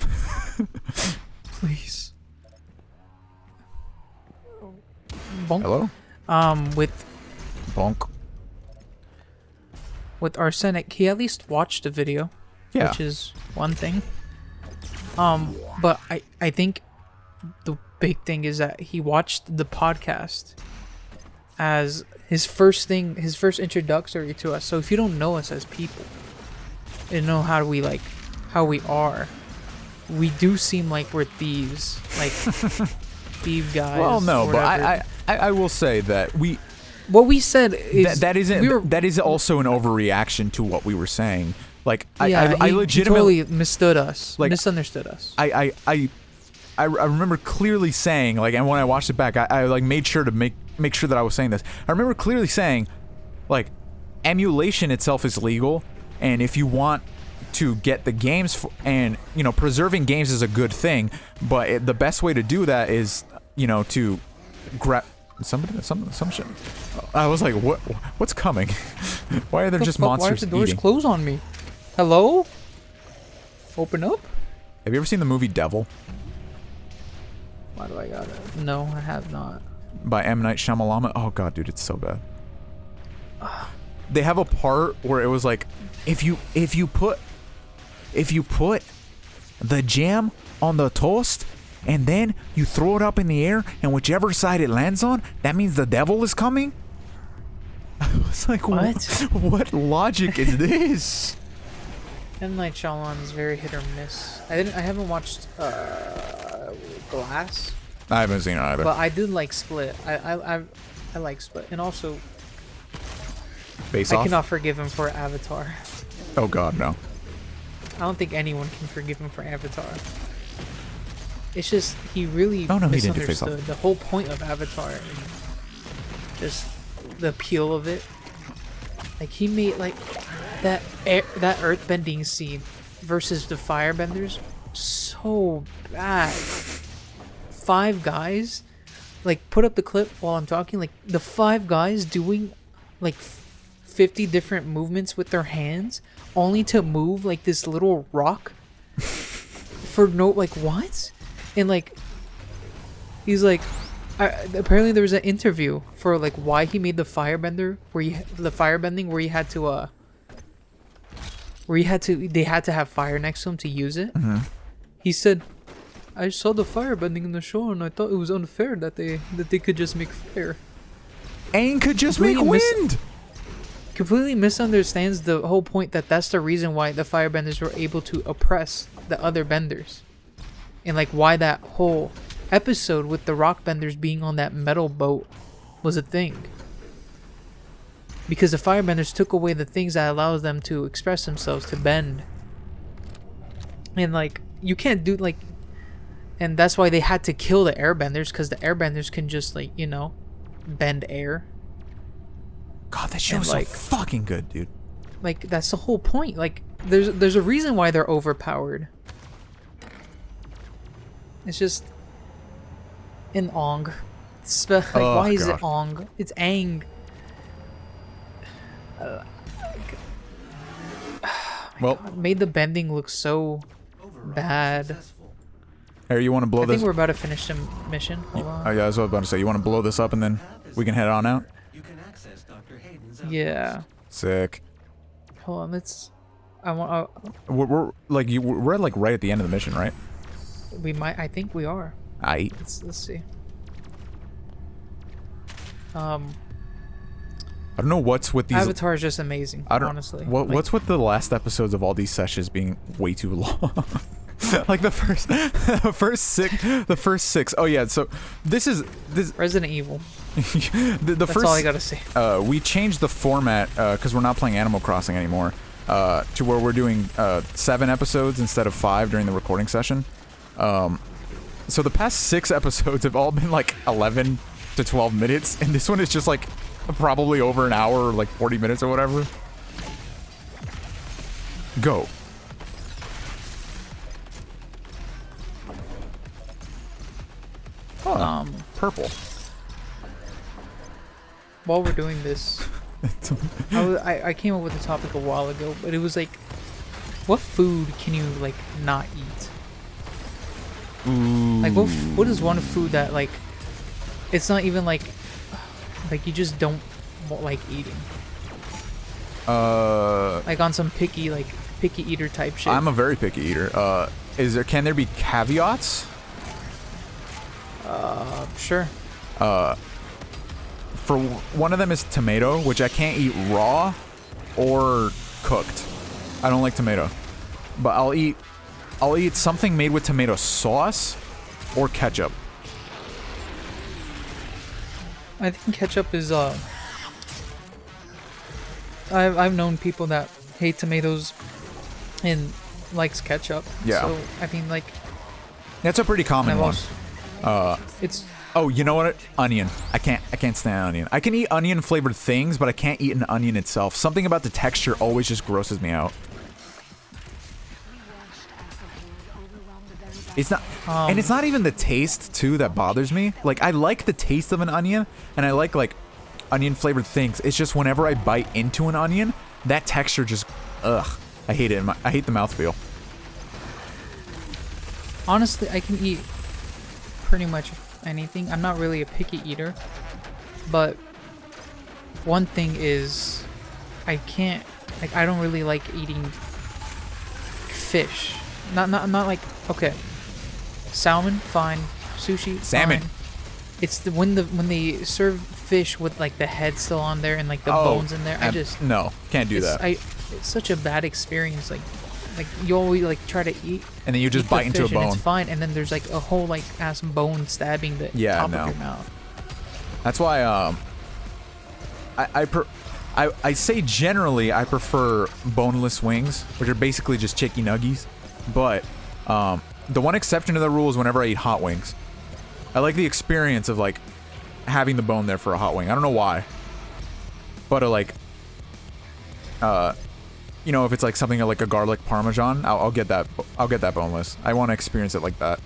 Please. Bonk. Hello? With Bonk. With Arsenic, he at least watched the video, Yeah. which is one thing. But I think the big thing is that he watched the podcast as his first introductory to us. So if you don't know us as people and know how we are, we do seem like we're thieves, like thief guys. Well, no, but whatever. I will say that what we said is that is also an overreaction to what we were saying. Like, yeah, I he legitimately totally misunderstood us. I remember clearly saying, like, and when I watched it back, I like made sure to make sure that I was saying this. I remember clearly saying, like, emulation itself is legal, and if you want to get the games and, you know, preserving games is a good thing, but the best way to do that is, you know, to grab some shit. I was like, what's coming? Why are there just monsters Why are the doors eating? close on me? Hello? Open up? Have you ever seen the movie Devil Why do I got it? No, I have not. by M. Night Shyamalan? Oh god, dude, it's so bad. They have a part where it was like, if you put the jam on the toast and then you throw it up in the air, and whichever side it lands on, that means the devil is coming. I was like, What? What logic is this? M. Night Shyamalan is very hit or miss. I haven't watched Glass, I haven't seen it either. but I did like Split. I like Split, and also Face I Off? cannot forgive him for Avatar. Oh god, no. I don't think anyone can forgive him for Avatar. It's just he really Oh, no, he didn't do face off. misunderstood the whole point of Avatar and just the appeal of it. Like he made like that earthbending scene versus the firebenders so bad. 5 guys, like put up the clip while I'm talking. Like the 5 guys doing like 50 different movements with their hands, only to move like this little rock for no like what? And like he's like apparently there was an interview for like why he made the firebender the firebending where he had to they had to have fire next to him to use it. He said, I saw the firebending in the show and I thought it was unfair that they could just make fire. Aang could just make wind. Completely misunderstands the whole point that that's the reason why the firebenders were able to oppress the other benders. And like why that whole episode with the rockbenders being on that metal boat was a thing. Because the firebenders took away the things that allows them to express themselves, to bend. And like you can't do like, and that's why they had to kill the airbenders, because the airbenders can just like, you know, bend air. God, that show's like, so fucking good, dude. Like that's the whole point. Like there's a reason why they're overpowered. It's just in Ong. Like why is it Ong? It's Aang. Well, God, made the bending look so bad. Here, you want to blow I this? think we're about to finish the mission. Hold on. Oh yeah, that's what I was about to say. You want to blow this up and then we can head on out? You can access Dr. Hayden's Yeah. Sick. Hold on. Let's. I want. We're like we're like right at the end of the mission, right? We might. I think we are. Aight. Let's see. I don't know what's with these. Avatar is just amazing. Honestly. What's with the last episodes of all these sessions being way too long? Like the first six. Oh yeah. So this Resident Evil. the That's first. all I gotta say. We changed the format because we're not playing Animal Crossing anymore. To where we're doing 7 episodes instead of 5 during the recording session. So the past 6 episodes have all been like 11 to 12 minutes, and this one is just like probably over an hour or like 40 minutes or whatever. Go. Oh, purple. While we're doing this, I came up with a topic a while ago, but it was like, what food can you like not eat? Ooh. Like what is one food that like, it's not even like you just don't like eating? Like on some picky eater type shit. I'm a very picky eater. Can there be caveats? Sure. For one of them is tomato, which I can't eat raw or cooked. I don't like tomato, but I'll eat something made with tomato sauce or ketchup. I think ketchup is I've known people that hate tomatoes and likes ketchup. Yeah. So I mean like That's a pretty common one. It's Oh, you know what? Onion. I can't stand onion. I can eat onion flavored things, but I can't eat an onion itself. Something about the texture always just grosses me out. It's not, and it's not even the taste too that bothers me. Like I like the taste of an onion, and I like onion flavored things. It's just whenever I bite into an onion, that texture just, ugh. I hate it. I hate the mouthfeel. honestly, I can eat pretty much anything. I'm not really a picky eater, but one thing is I don't really like eating fish. Not like, okay, salmon fine, sushi Salmon. fine. It's when they serve fish with like the head still on there and like the bones in there. No, can't do that. It's such a bad experience. Like you always like try to eat, And then you just eat the bite into a fish and bone. it's fine, and then there's like a whole like ass bone stabbing the top of your mouth. That's why I say generally I prefer boneless wings, which are basically just chicken nuggies. But the one exception to the rule is whenever I eat hot wings. I like the experience of like having the bone there for a hot wing. I don't know why, but like, you know, if it's like something like a garlic parmesan, I'll get that. I'll get that boneless. I want to experience it like that.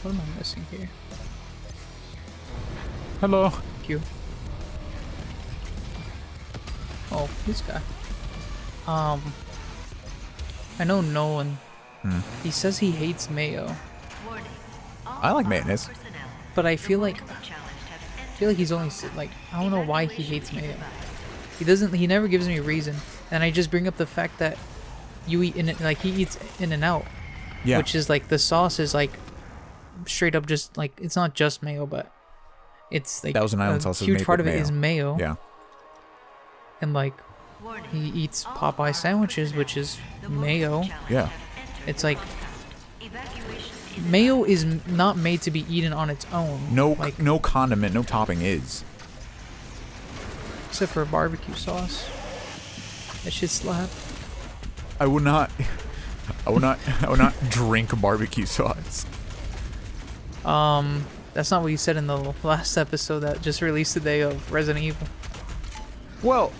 What am I missing here? Hello. Thank you. Oh, this guy. I know Nolan. He says he hates mayo, I like mayonnaise. but I feel like he's only like, I don't know why he hates mayo. He never gives me a reason, and I just bring up the fact that you eat like he eats In-N-Out, Yeah. which is like the sauce is like straight up just like, it's not just mayo, but it's like Thousand Island a sauce is huge made part with of it is mayo. Yeah. And like he eats Popeye sandwiches, which is mayo. Yeah. It's like mayo is not made to be eaten on its own. No, like, no condiment, no topping is. except for barbecue sauce. That shit slap. I would not drink barbecue sauce. That's not what you said in the last episode that just released today of Resident Evil. Well,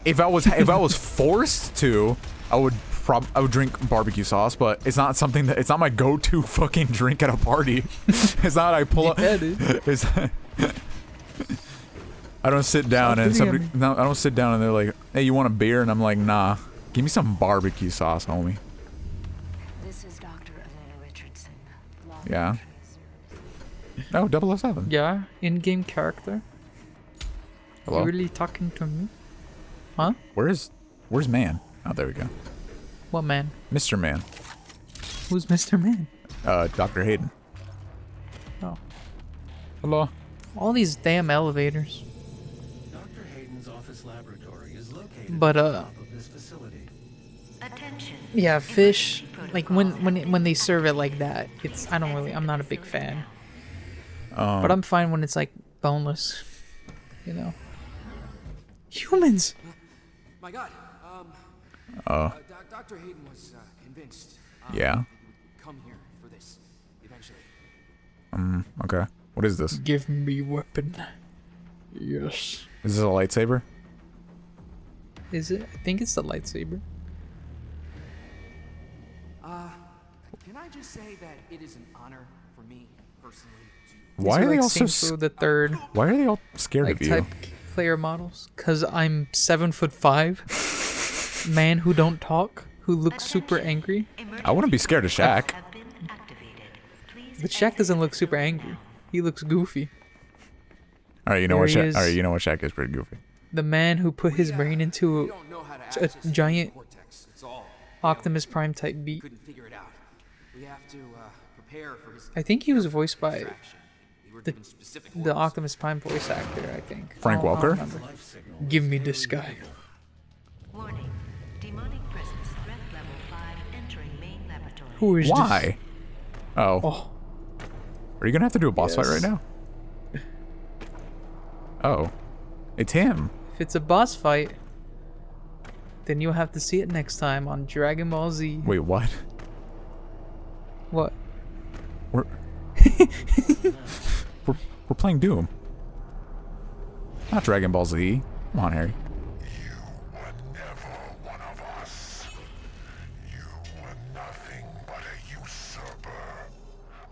if I was forced to, I would drink barbecue sauce, but it's not something that, it's not my go-to fucking drink at a party. It's not I pull up. Yeah, dude. It's, I don't sit down and somebody. No, I don't sit down and they're like, "Hey, you want a beer?" And I'm like, "Nah, give me some barbecue sauce, homie." This is Dr. Elena Richardson. Yeah. Oh, 007. Yeah, in-game character. Hello. You really talking to me? Huh? Where's Man? Oh, there we go. What man? Mr. Man. Who's Mr. Man? Dr. Hayden. Oh. Hello. All these damn elevators. Dr. Hayden's office laboratory is located But, at the top of this facility. Yeah, fish. Like when they serve it like that, I'm not a big fan. But I'm fine when it's like boneless. You know. Humans. My God. Dr. Hayden was convinced. Yeah. He would come here for this eventually. Okay. What is this? Give me weapon. Yes. Is this a lightsaber? Is it? I think it's the lightsaber. Can I just say that it is an honor for me personally to Why These are they like all so? Saints Row the third Why are they all scared like of you? type player models? Cause I'm 7'5", man who don't talk, who looks super angry. I wouldn't be scared of Shaq. But Shaq doesn't look super angry. He looks goofy. All right, you know There what he Shaq? is. All right, you know what Shaq is pretty goofy. The man who put his brain into don't know how to a access the giant cortex. It's all Optimus Prime type beat. couldn't figure it out. We have to prepare for his I think he was voiced by extraction. We were the given specific the orders. Optimus Prime voice actor. I think. Frank I don't Welker? remember. Give me this guy. Warning. Demonic presence threat level 5 entering main laboratory. Who is Why? Oh. This? Oh, Are you gonna have to do a boss fight Yes. right now? Oh. It's him. if it's a boss fight, then you'll have to see it next time on Dragon Ball Z. Wait, what? What? We're we're playing Doom. Not Dragon Ball Z. Come on, Harry.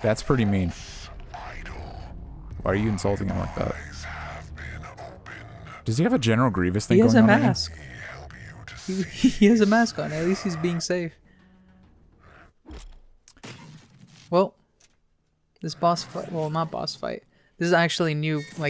That's pretty mean. Why are you insulting him like that? Does he have a General Grievous thing He has going a on? right now? mask. He has a mask on. At least he's being safe. Well, this boss fight. Well, not boss fight. This is actually new. Like.